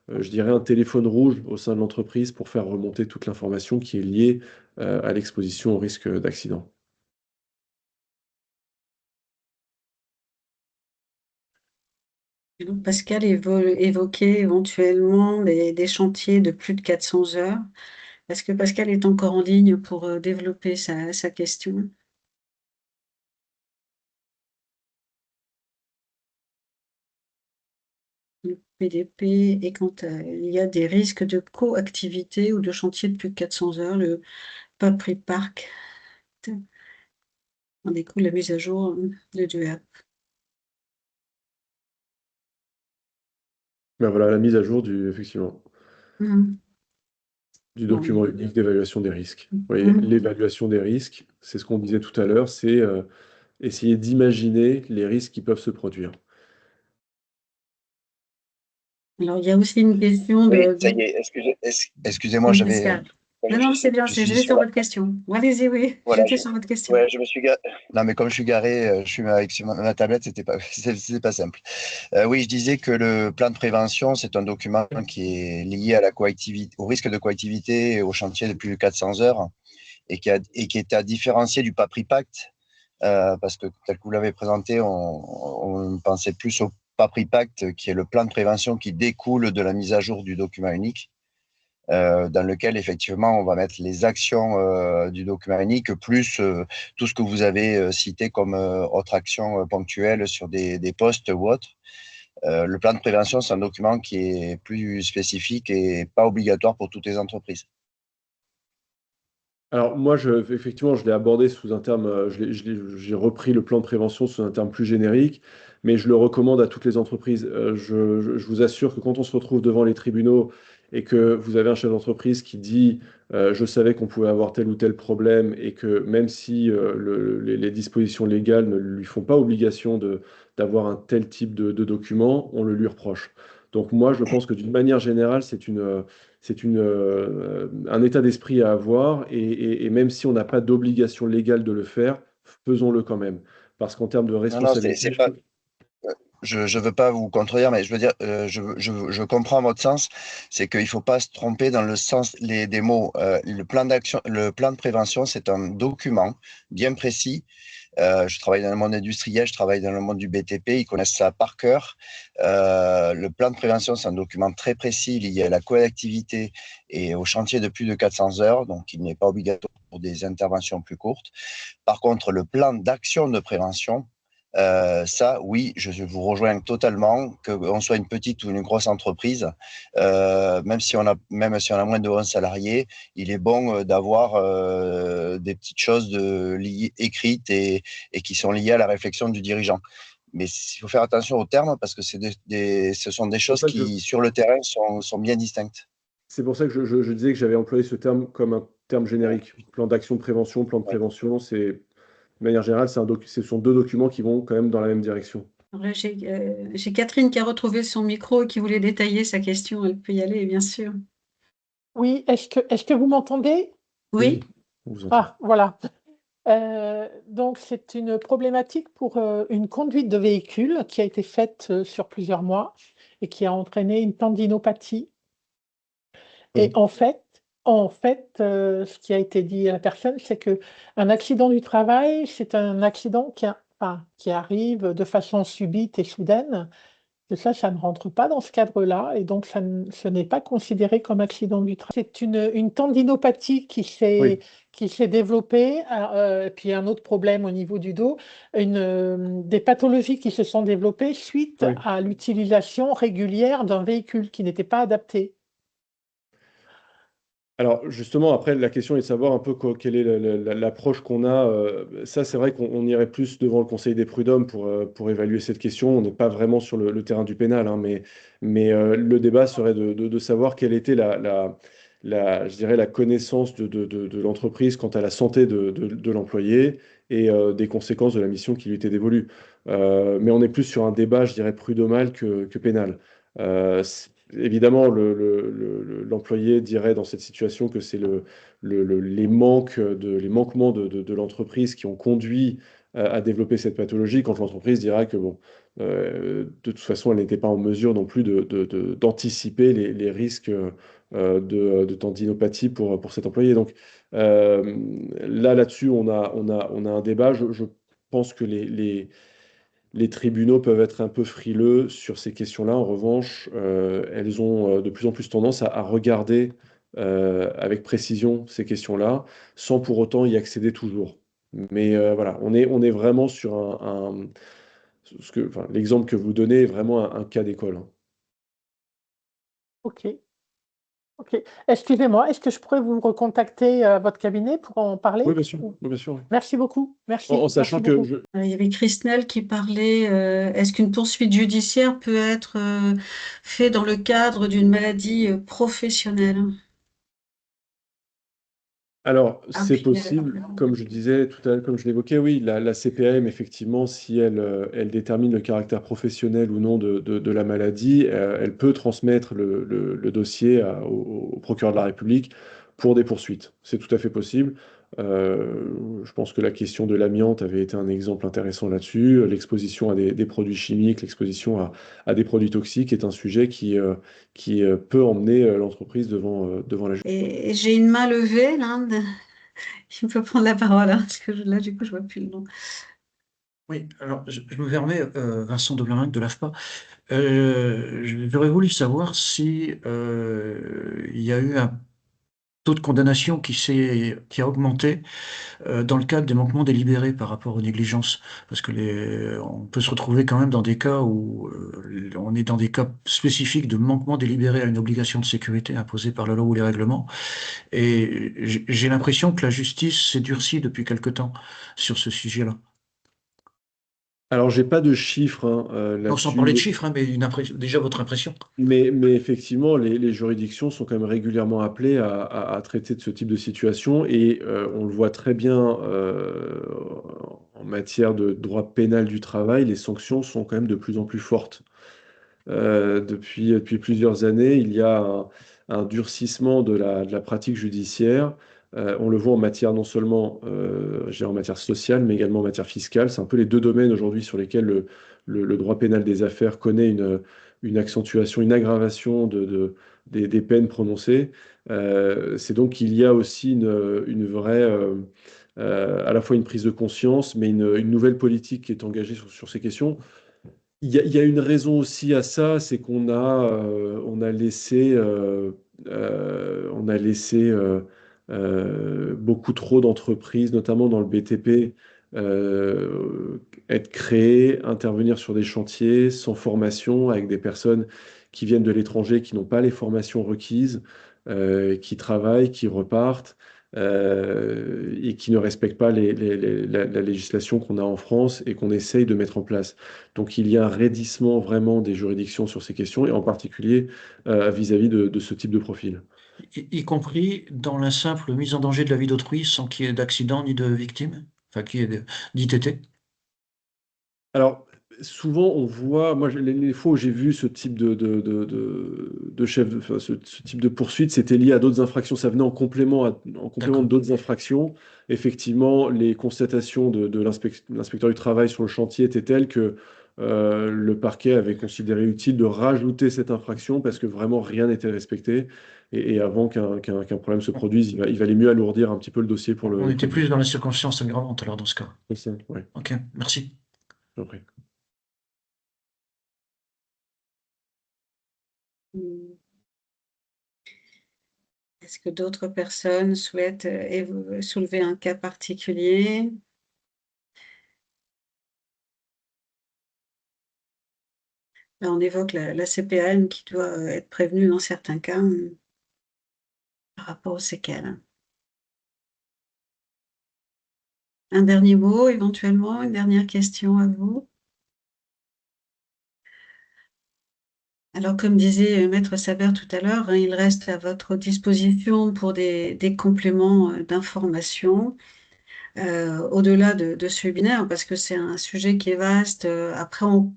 je dirais, un téléphone rouge au sein de l'entreprise pour faire remonter toute l'information qui est liée à l'exposition au risque d'accident. Et donc, Pascal évoquait éventuellement des chantiers de plus de 400 heures. Est-ce que Pascal est encore en ligne pour développer sa question? Le PDP, et quand il y a des risques de coactivité ou de chantier de plus de 400 heures, le PAPRI Parc en découle la mise à jour de DUEP. Ben voilà, la mise à jour effectivement, Mhm. du Bon. document unique d'évaluation des risques. Vous voyez, Mhm. l'évaluation des risques, c'est ce qu'on disait tout à l'heure, c'est essayer d'imaginer les risques qui peuvent se produire. Alors, il y a aussi une question Oui, de, ça de... y est, excusez-moi, Oui, j'avais. Pascal. Non, non, c'est bien, Je suis j'étais sur sur la. votre question. Allez-y, oui, Voilà, j'étais sur votre question. ouais, je me suis garé. Non, mais comme je suis garé, je suis avec sur ma tablette, c'était pas, c'est pas simple. Oui, je disais que le plan de prévention, c'est un document qui est lié à la coactivité, au risque de coactivité et au chantier de plus de 400 heures. et qui est à différencier du PAPRI Pacte, parce que tel que vous l'avez présenté, on pensait plus au PAPRI Pacte, qui est le plan de prévention qui découle de la mise à jour du document unique, dans lequel effectivement on va mettre les actions du document unique, plus tout ce que vous avez cité comme autres actions ponctuelles sur des postes ou autres. Le plan de prévention, c'est un document qui est plus spécifique et pas obligatoire pour toutes les entreprises. Alors moi, effectivement, je l'ai abordé sous un terme, j'ai repris le plan de prévention sous un terme plus générique, mais je le recommande à toutes les entreprises. Je vous assure que quand on se retrouve devant les tribunaux et que vous avez un chef d'entreprise qui dit je savais qu'on pouvait avoir tel ou tel problème et que même si les dispositions légales ne lui font pas obligation d'avoir un tel type de document, on le lui reproche. Donc moi, je pense que d'une manière générale, un état d'esprit à avoir, et même si on n'a pas d'obligation légale de le faire, faisons-le quand même. Parce qu'en termes de Non, non, responsabilité, c'est pas, je ne veux pas vous contredire, mais je veux dire, je comprends votre sens. C'est qu'il ne faut pas se tromper dans le sens des mots. Le plan d'action, le plan de prévention, c'est un document bien précis. Je travaille dans le monde industriel, je travaille dans le monde du BTP, ils connaissent ça par cœur. Le plan de prévention, c'est un document très précis lié à la collectivité et au chantier de plus de 400 heures, donc il n'est pas obligatoire pour des interventions plus courtes. Par contre, le plan d'action de prévention, ça, oui, je vous rejoins totalement, qu'on soit une petite ou une grosse entreprise, même si on a moins de 11 salariés, il est bon d'avoir des petites choses écrites et qui sont liées à la réflexion du dirigeant. Mais il faut faire attention aux termes parce que ce sont des c'est pour choses ça que qui, sur le terrain, sont bien distinctes. c'est pour ça que je disais que j'avais employé ce terme comme un terme Ouais, générique. Plan d'action de prévention, plan de ouais. prévention, de manière générale, ce sont deux documents qui vont quand même dans la même direction. Alors là, j'ai Catherine qui a retrouvé son micro et qui voulait détailler sa question. Elle peut y aller, bien sûr. Oui, est-ce que vous m'entendez? Oui, Oui, on vous entend. Ah, voilà. Donc, c'est une problématique pour une conduite de véhicule qui a été faite sur plusieurs mois et qui a entraîné une tendinopathie. Et Oui, en fait, ce qui a été dit à la personne, c'est que un accident du travail, c'est un accident enfin, qui arrive de façon subite et soudaine. Que ça ne rentre pas dans ce cadre-là et donc ce n'est pas considéré comme accident du travail. C'est une tendinopathie oui, qui s'est développée, puis un autre problème au niveau du dos, des pathologies qui se sont développées suite oui. à l'utilisation régulière d'un véhicule qui n'était pas adapté. Alors justement, après, la question est de savoir un peu quelle est l'approche qu'on a. Ça, c'est vrai qu'on irait plus devant le Conseil des prud'hommes pour évaluer cette question. On n'est pas vraiment sur le terrain du pénal, hein, mais le débat serait de savoir quelle était je dirais, la connaissance de l'entreprise quant à la santé de l'employé et des conséquences de la mission qui lui était dévolue. Mais on est plus sur un débat, je dirais, prud'homal que pénal. Évidemment, l'employé dirait dans cette situation que c'est les manquements de l'entreprise qui ont conduit à développer cette pathologie, quand l'entreprise dira que bon, de toute façon, elle n'était pas en mesure non plus d'anticiper les risques de tendinopathie pour cet employé. Donc là-dessus, on a un débat. Je pense que les tribunaux peuvent être un peu frileux sur ces questions-là. En revanche, elles ont de plus en plus tendance à regarder avec précision ces questions-là, sans pour autant y accéder toujours. Mais voilà, on est vraiment sur enfin, l'exemple que vous donnez est vraiment un cas d'école, hein. OK. OK. Excusez-moi, est-ce que je pourrais vous recontacter à votre cabinet pour en Oui, parler? bien sûr. Oui, bien sûr, oui. Merci beaucoup. En Merci. Merci sachant que beaucoup. Il y avait Christelle qui parlait, est-ce qu'une poursuite judiciaire peut être faite dans le cadre d'une maladie professionnelle? Alors, Ah, c'est puis, possible, comme je disais tout à l'heure, comme je l'évoquais, oui, la CPAM, effectivement, si elle détermine le caractère professionnel ou non de la maladie, elle peut transmettre le dossier au procureur de la République pour des poursuites. C'est tout à fait possible. Je pense que la question de l'amiante avait été un exemple intéressant là-dessus. L'exposition à des produits chimiques, l'exposition à des produits toxiques est un sujet qui peut emmener l'entreprise devant la justice. et j'ai une main levée là. il peut prendre la parole, hein, parce que là, du coup, je vois plus le nom. Oui, alors je me permets, Vincent Deblarinck de l'AFPA. J'aurais voulu savoir si il y a eu un taux de condamnation qui a augmenté dans le cadre des manquements délibérés par rapport aux négligences, parce que on peut se retrouver quand même dans des cas où on est dans des cas spécifiques de manquement délibéré à une obligation de sécurité imposée par la loi ou les règlements, et j'ai l'impression que la justice s'est durcie depuis quelque temps sur ce sujet-là. Alors, j'ai pas de chiffres hein, Non, sans parler de là-dessus, chiffres, hein, mais déjà votre impression. mais effectivement, les juridictions sont quand même régulièrement appelées à traiter de ce type de situation et on le voit très bien en matière de droit pénal du travail, les sanctions sont quand même de plus en plus fortes. Depuis plusieurs années, il y a un durcissement de la pratique judiciaire. On le voit en matière non seulement je dirais en matière sociale, mais également en matière fiscale. C'est un peu les deux domaines aujourd'hui sur lesquels le droit pénal des affaires connaît une accentuation, une aggravation des peines prononcées. C'est donc qu'il y a aussi une vraie, à la fois une prise de conscience, mais une nouvelle politique qui est engagée sur ces questions. Il y a une raison aussi à ça, c'est on a laissé, beaucoup trop d'entreprises, notamment dans le BTP, être créées, intervenir sur des chantiers sans formation, avec des personnes qui viennent de l'étranger, qui n'ont pas les formations requises, qui travaillent, qui repartent. Et qui ne respectent pas la législation qu'on a en France et qu'on essaye de mettre en place. Donc il y a un raidissement vraiment des juridictions sur ces questions, et en particulier vis-à-vis de ce type de profil. Y compris dans la simple mise en danger de la vie d'autrui sans qu'il y ait d'accident ni de victime, enfin d'ITT. Alors, souvent, on voit, moi, les fois où j'ai vu ce type de chef, enfin, ce type de poursuite, c'était lié à d'autres infractions. Ça venait en complément de D'accord. d'autres infractions. Effectivement, les constatations de l'inspecteur du travail sur le chantier étaient telles que le parquet avait considéré utile de rajouter cette infraction parce que vraiment rien n'était respecté. Et avant qu'un problème se produise, il valait mieux alourdir un petit peu le dossier pour On le était produit. plus dans la circonstance aggravante alors dans ce cas. C'est ça, ouais, Ok, merci. après. Hmm. Est-ce que d'autres personnes souhaitent soulever un cas particulier? Là, on évoque la CPAM qui doit être prévenue dans certains cas par rapport aux séquelles. Un dernier mot, éventuellement, une dernière question à vous. Alors, comme disait Maître Saber tout à l'heure, hein, il reste à votre disposition pour des compléments d'information au-delà de ce webinaire, parce que c'est un sujet qui est vaste. Après, on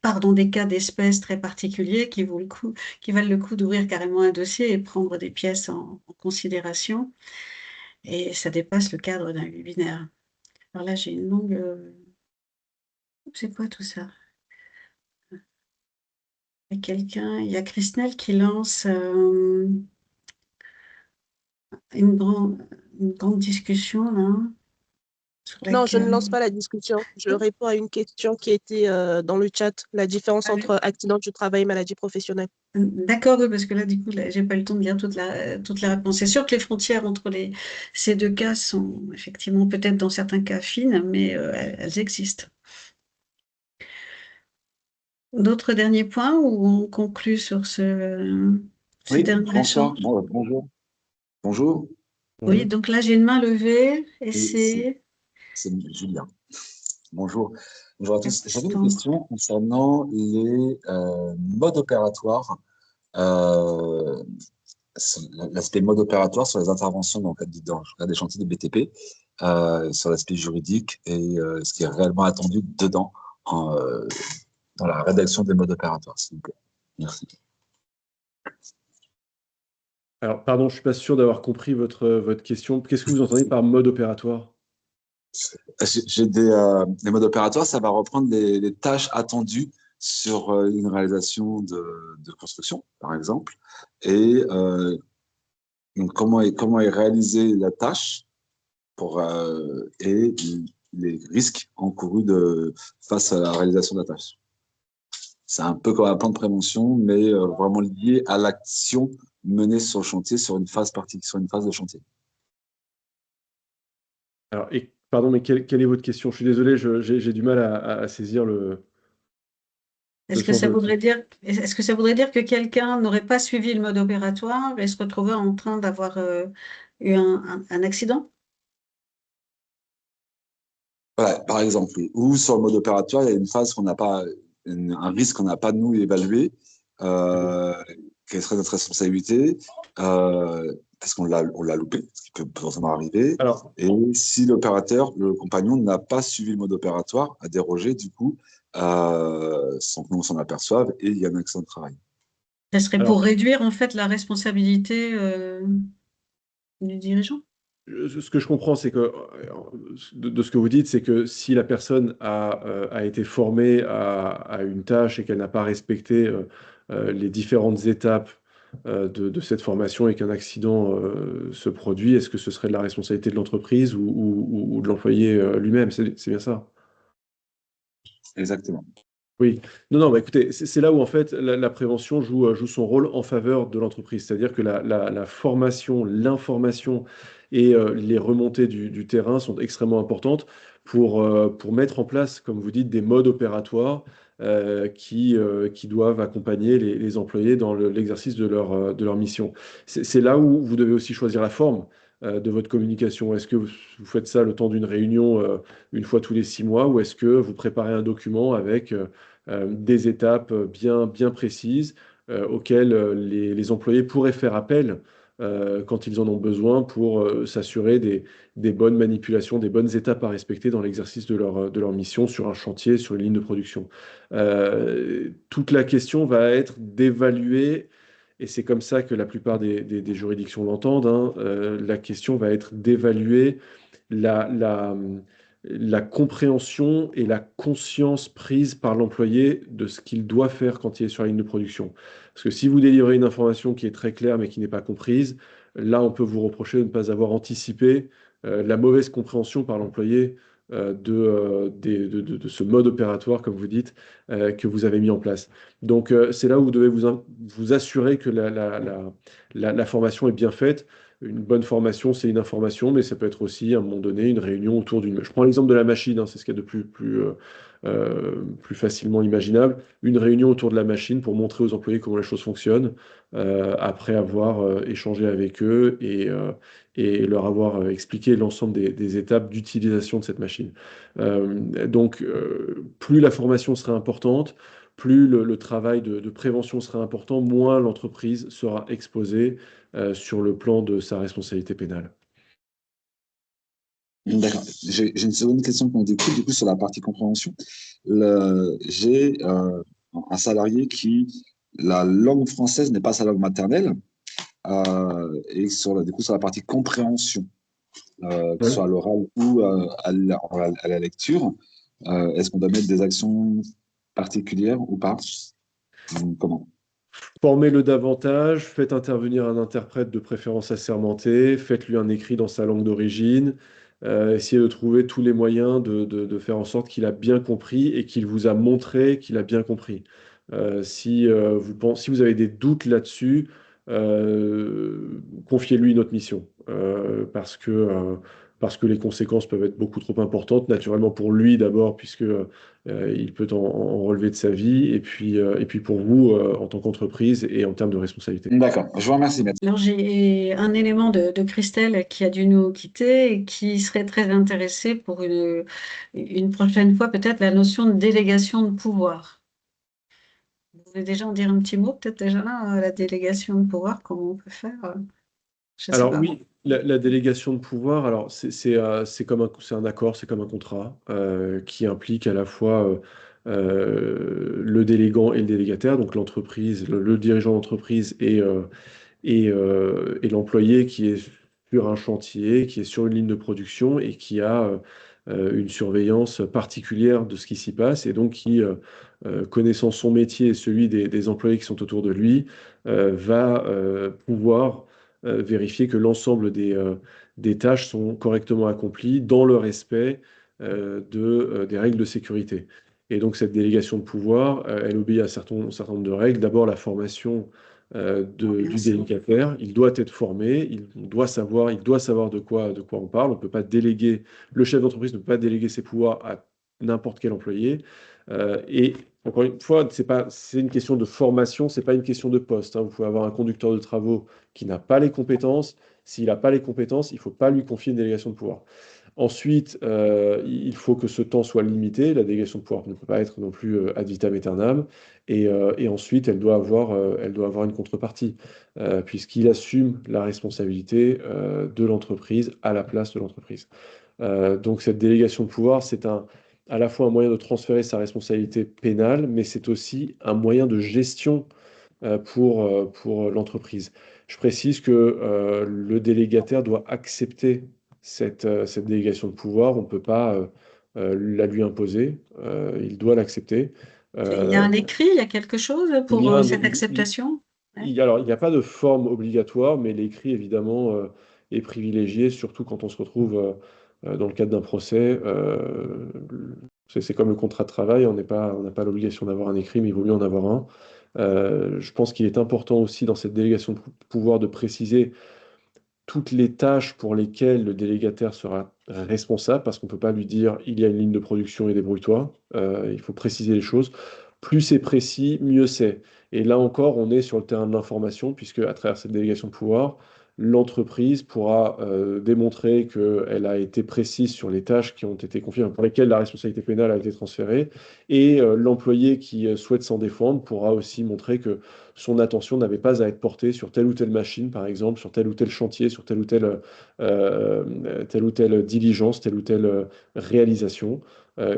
part dans des cas d'espèces très particuliers qui valent le coup d'ouvrir carrément un dossier et prendre des pièces en considération. Et ça dépasse le cadre d'un webinaire. Alors là, j'ai une longue... C'est quoi tout ça? Il y a Christelle qui lance une grande discussion là, sur Non, je ne laquelle... lance pas la discussion. Je réponds à une question qui était dans le chat, la différence entre accident du travail et maladie professionnelle. D'accord, oui, parce que là, du coup, là, j'ai pas le temps de lire toute la réponse. C'est sûr que les frontières entre ces deux cas sont effectivement peut-être dans certains cas fines, mais elles existent. D'autres derniers points ou on conclut sur ce Oui, dernier bonsoir. échange? Bonjour. Bonjour. Oui, Bonjour. donc là, j'ai une main levée et Oui, c'est Julien. Bonjour. Bonjour à tous. J'avais une question concernant les modes opératoires, euh, l'aspect mode opératoire sur les interventions dans le cadre des chantiers de BTP, sur l'aspect juridique et ce qui est réellement attendu dedans dans la rédaction des modes opératoires, s'il vous plaît. Merci. Alors, pardon, je suis pas sûr d'avoir compris votre question. Qu'est-ce que vous entendez par mode opératoire? J'ai les modes opératoires, ça va reprendre les tâches attendues sur une réalisation de construction, par exemple, et donc comment est réalisée la tâche et les risques encourus face à la réalisation de la tâche. C'est un peu comme un plan de prévention, mais vraiment lié à l'action menée sur le chantier, sur une phase de chantier. Alors, pardon, mais quelle est votre question? Je suis désolé, j'ai du mal à saisir le Est-ce que sens ça de votre voudrait question. dire, est-ce que ça voudrait dire que quelqu'un n'aurait pas suivi le mode opératoire et se retrouvait en train d'avoir eu un accident? Voilà, par exemple, oui. Ou sur le mode opératoire, il y a une phase qu'on n'a pas, un risque qu'on n'a pas nous évalué, qui serait notre responsabilité, parce qu'on l'a loupé, ce qui peut potentiellement arriver. Alors, Et si l'opérateur, le compagnon, n'a pas suivi le mode opératoire, a dérogé, du coup, sans que nous on s'en aperçoive, et il y a un accident de travail. Ça serait pour alors, réduire en fait la responsabilité du dirigeant? ce que je comprends, c'est que de ce que vous dites, c'est que si la personne a été formée à une tâche et qu'elle n'a pas respecté les différentes étapes de cette formation et qu'un accident se produit, est-ce que ce serait de la responsabilité de l'entreprise ou de l'employé lui-même? C'est bien ça? Exactement. Oui, non, non, bah écoutez, c'est là où en fait la prévention joue son rôle en faveur de l'entreprise. C'est-à-dire que la formation, l'information et les remontées du terrain sont extrêmement importantes pour mettre en place, comme vous dites, des modes opératoires qui doivent accompagner les employés dans l'exercice de leur mission. C'est là où vous devez aussi choisir la forme de votre communication. Est-ce que vous faites ça le temps d'une réunion une fois tous les 6 mois ou est-ce que vous préparez un document avec des étapes bien précises auxquelles les employés pourraient faire appel quand ils en ont besoin pour s'assurer des bonnes manipulations, des bonnes étapes à respecter dans l'exercice de leur mission sur un chantier, sur une ligne de production. Toute la question va être d'évaluer, et c'est comme ça que la plupart des juridictions l'entendent, hein, la question va être d'évaluer la, la, la compréhension et la conscience prise par l'employé de ce qu'il doit faire quand il est sur la ligne de production. Parce que si vous délivrez une information qui est très claire mais qui n'est pas comprise, là, on peut vous reprocher de ne pas avoir anticipé la mauvaise compréhension par l'employé de ce mode opératoire, comme vous dites, que vous avez mis en place. Donc, c'est là où vous devez vous assurer que la formation est bien faite. Une bonne formation, c'est une information, mais ça peut être aussi, à un moment donné, une réunion autour d'une... Je prends l'exemple de la machine, hein, c'est ce qu'il y a de plus facilement imaginable. Une réunion autour de la machine pour montrer aux employés comment les choses fonctionnent, après avoir échangé avec eux et leur avoir expliqué l'ensemble des étapes d'utilisation de cette machine. Donc, plus la formation sera importante, plus le travail de prévention sera important, moins l'entreprise sera exposée sur le plan de sa responsabilité pénale. D'accord. J'ai une seconde question qu'on découle, du coup, sur la partie compréhension. J'ai un salarié qui, la langue française n'est pas sa langue maternelle, et du coup, sur la partie compréhension, que ce Ouais. soit à l'oral ou à la lecture, est-ce qu'on doit mettre des actions particulières ou pas? Comment? Formez-le davantage, faites intervenir un interprète de préférence assermenté, faites-lui un écrit dans sa langue d'origine, essayez de trouver tous les moyens de faire en sorte qu'il a bien compris et qu'il vous a montré qu'il a bien compris. Si vous avez des doutes là-dessus, confiez-lui une autre mission, parce que les conséquences peuvent être beaucoup trop importantes, naturellement pour lui d'abord, puisque il peut en relever de sa vie, et puis pour vous, en tant qu'entreprise et en termes de responsabilité. D'accord. Je vous remercie, maître. Alors, j'ai un élément de Christelle qui a dû nous quitter et qui serait très intéressé pour une prochaine fois, peut-être la notion de délégation de pouvoir. Vous voulez déjà en dire un petit mot, peut-être déjà là, la délégation de pouvoir, comment on peut faire? Je ne sais Alors pas. oui, la délégation de pouvoir, alors c'est un accord, c'est comme un contrat qui implique à la fois le délégant et le délégataire, donc l'entreprise, le dirigeant d'entreprise et l'employé qui est sur un chantier, qui est sur une ligne de production et qui a une surveillance particulière de ce qui s'y passe et donc qui, connaissant son métier et celui des employés qui sont autour de lui, va pouvoir vérifier que l'ensemble des tâches sont correctement accomplies dans le respect des règles de sécurité. Et donc cette délégation de pouvoir, elle obéit à un certain nombre de règles. D'abord, la formation Bien du sûr. délégataire. Il doit être formé, il doit savoir de quoi on parle. On peut pas déléguer, le chef d'entreprise ne peut pas déléguer ses pouvoirs à n'importe quel employé. Et encore une fois, c'est une question de formation, c'est pas une question de poste, hein. Vous pouvez avoir un conducteur de travaux qui n'a pas les compétences. S'il n'a pas les compétences, il ne faut pas lui confier une délégation de pouvoir. Ensuite, il faut que ce temps soit limité. La délégation de pouvoir ne peut pas être non plus ad vitam aeternam. Et ensuite, elle doit avoir une contrepartie, puisqu'il assume la responsabilité de l'entreprise à la place de l'entreprise. Donc cette délégation de pouvoir, à la fois un moyen de transférer sa responsabilité pénale, mais c'est aussi un moyen de gestion pour l'entreprise. Je précise que le délégataire doit accepter cette délégation de pouvoir. On ne peut pas la lui imposer. Il doit l'accepter. Il y a Euh, un écrit, il y a quelque chose il y pour a un- cette acceptation? Ouais. alors, il n'y a pas de forme obligatoire, mais l'écrit, évidemment, est privilégié, surtout quand on se retrouve dans le cadre d'un procès. C'est comme le contrat de travail, on n'a pas l'obligation d'avoir un écrit, mais il vaut mieux en avoir un. Je pense qu'il est important aussi dans cette délégation de pouvoir de préciser toutes les tâches pour lesquelles le délégataire sera responsable, parce qu'on ne peut pas lui dire il y a une ligne de production et débrouille-toi. Il faut préciser les choses. Plus c'est précis, mieux c'est. Et là encore, on est sur le terrain de l'information, puisque à travers cette délégation de pouvoir, l'entreprise pourra démontrer qu'elle a été précise sur les tâches qui ont été confiées, pour lesquelles la responsabilité pénale a été transférée, et l'employé qui souhaite s'en défendre pourra aussi montrer que son attention n'avait pas à être portée sur telle ou telle machine, par exemple, sur tel ou tel chantier, sur telle ou telle diligence, telle ou telle réalisation,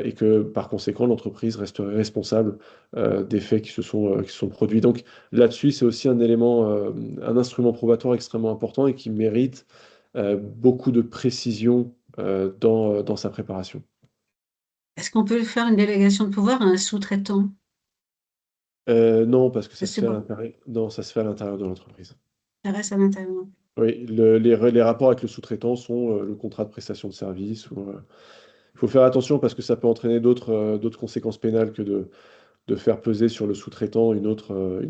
et que par conséquent, l'entreprise resterait responsable des faits qui se sont produits. Donc là-dessus, c'est aussi un élément, un instrument probatoire extrêmement important et qui mérite beaucoup de précision dans sa préparation. Est-ce qu'on peut faire une délégation de pouvoir à un sous-traitant? Non, parce que ça se C'est fait à bon, l'intérieur, non, ça se fait à l'intérieur de l'entreprise. ça reste à l'intérieur. Oui, les rapports avec le sous-traitant sont le contrat de prestation de service. Il faut faire attention parce que ça peut entraîner d'autres conséquences pénales que de faire peser sur le sous-traitant une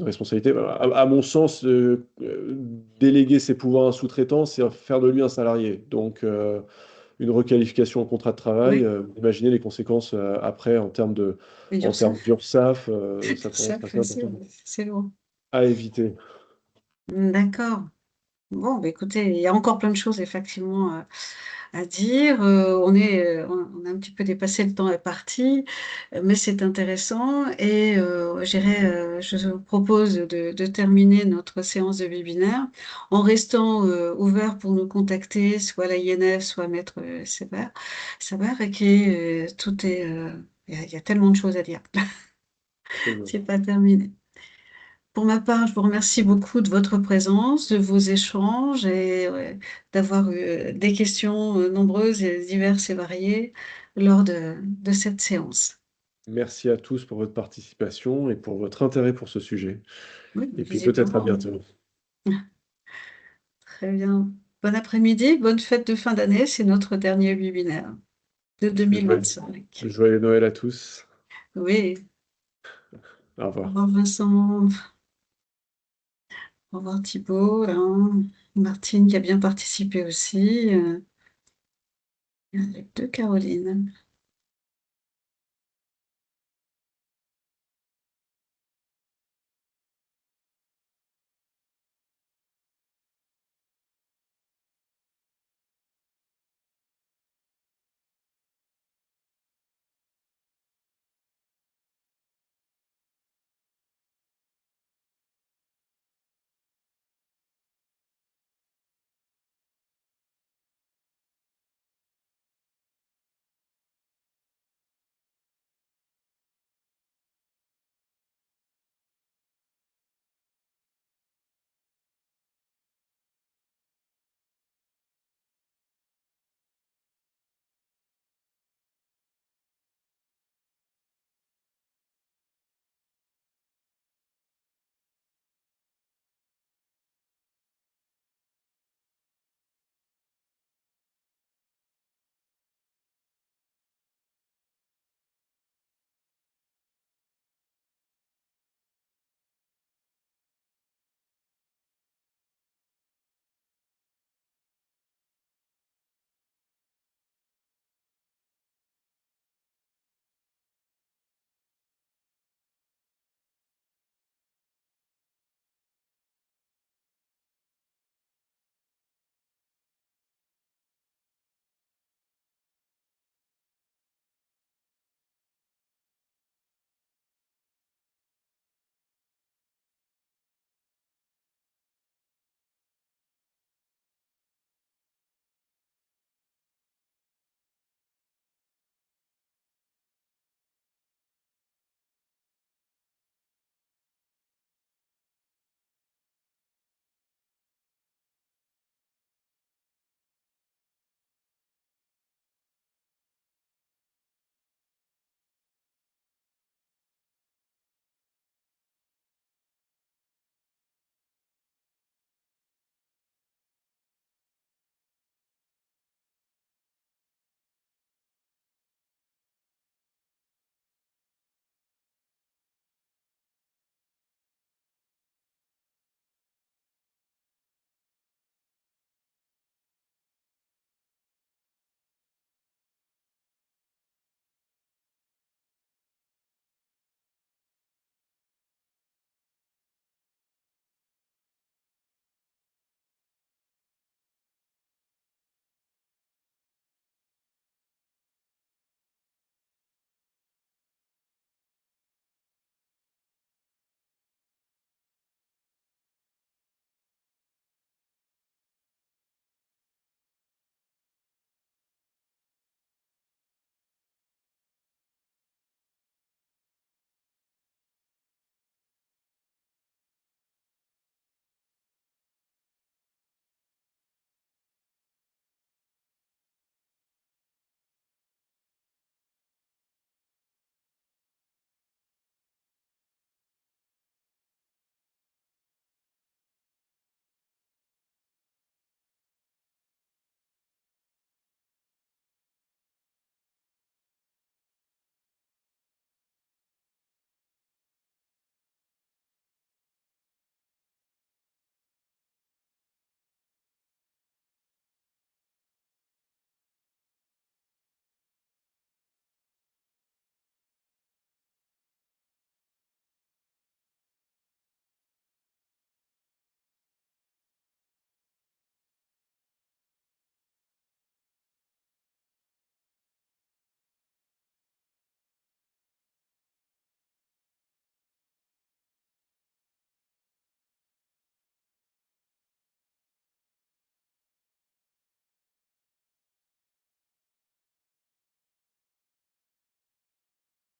responsabilité. À mon sens, déléguer ses pouvoirs à un sous-traitant, c'est faire de lui un salarié. Donc, une requalification en contrat de travail, Oui, imaginez les conséquences après mais en termes d'URSSAF. d'URSSAF, ça commence Ça, à être important c'est lourd. à éviter. D'accord. Bon, bah, écoutez, il y a encore plein de choses effectivement à dire. On a un petit peu dépassé le temps est parti, mais c'est intéressant. Et je vous propose de terminer notre séance de webinaire en restant ouvert pour nous contacter, soit la INF, soit Maître Saber, et tout est, il y a tellement de choses à dire. Très bien. C'est pas terminé. Pour ma part, je vous remercie beaucoup de votre présence, de vos échanges et d'avoir eu des questions nombreuses et diverses et variées lors de cette séance. Merci à tous pour votre participation et pour votre intérêt pour ce sujet. Oui, Et puis peut-être à visiblement, oui. bientôt. Très bien. Bon après-midi, bonne fête de fin d'année. C'est notre dernier webinaire de Joyeux, 2025. joyeux Noël à tous. Oui, Au au revoir. revoir Vincent, au revoir Thibault, hein. Martine qui a bien participé aussi, avec deux Caroline.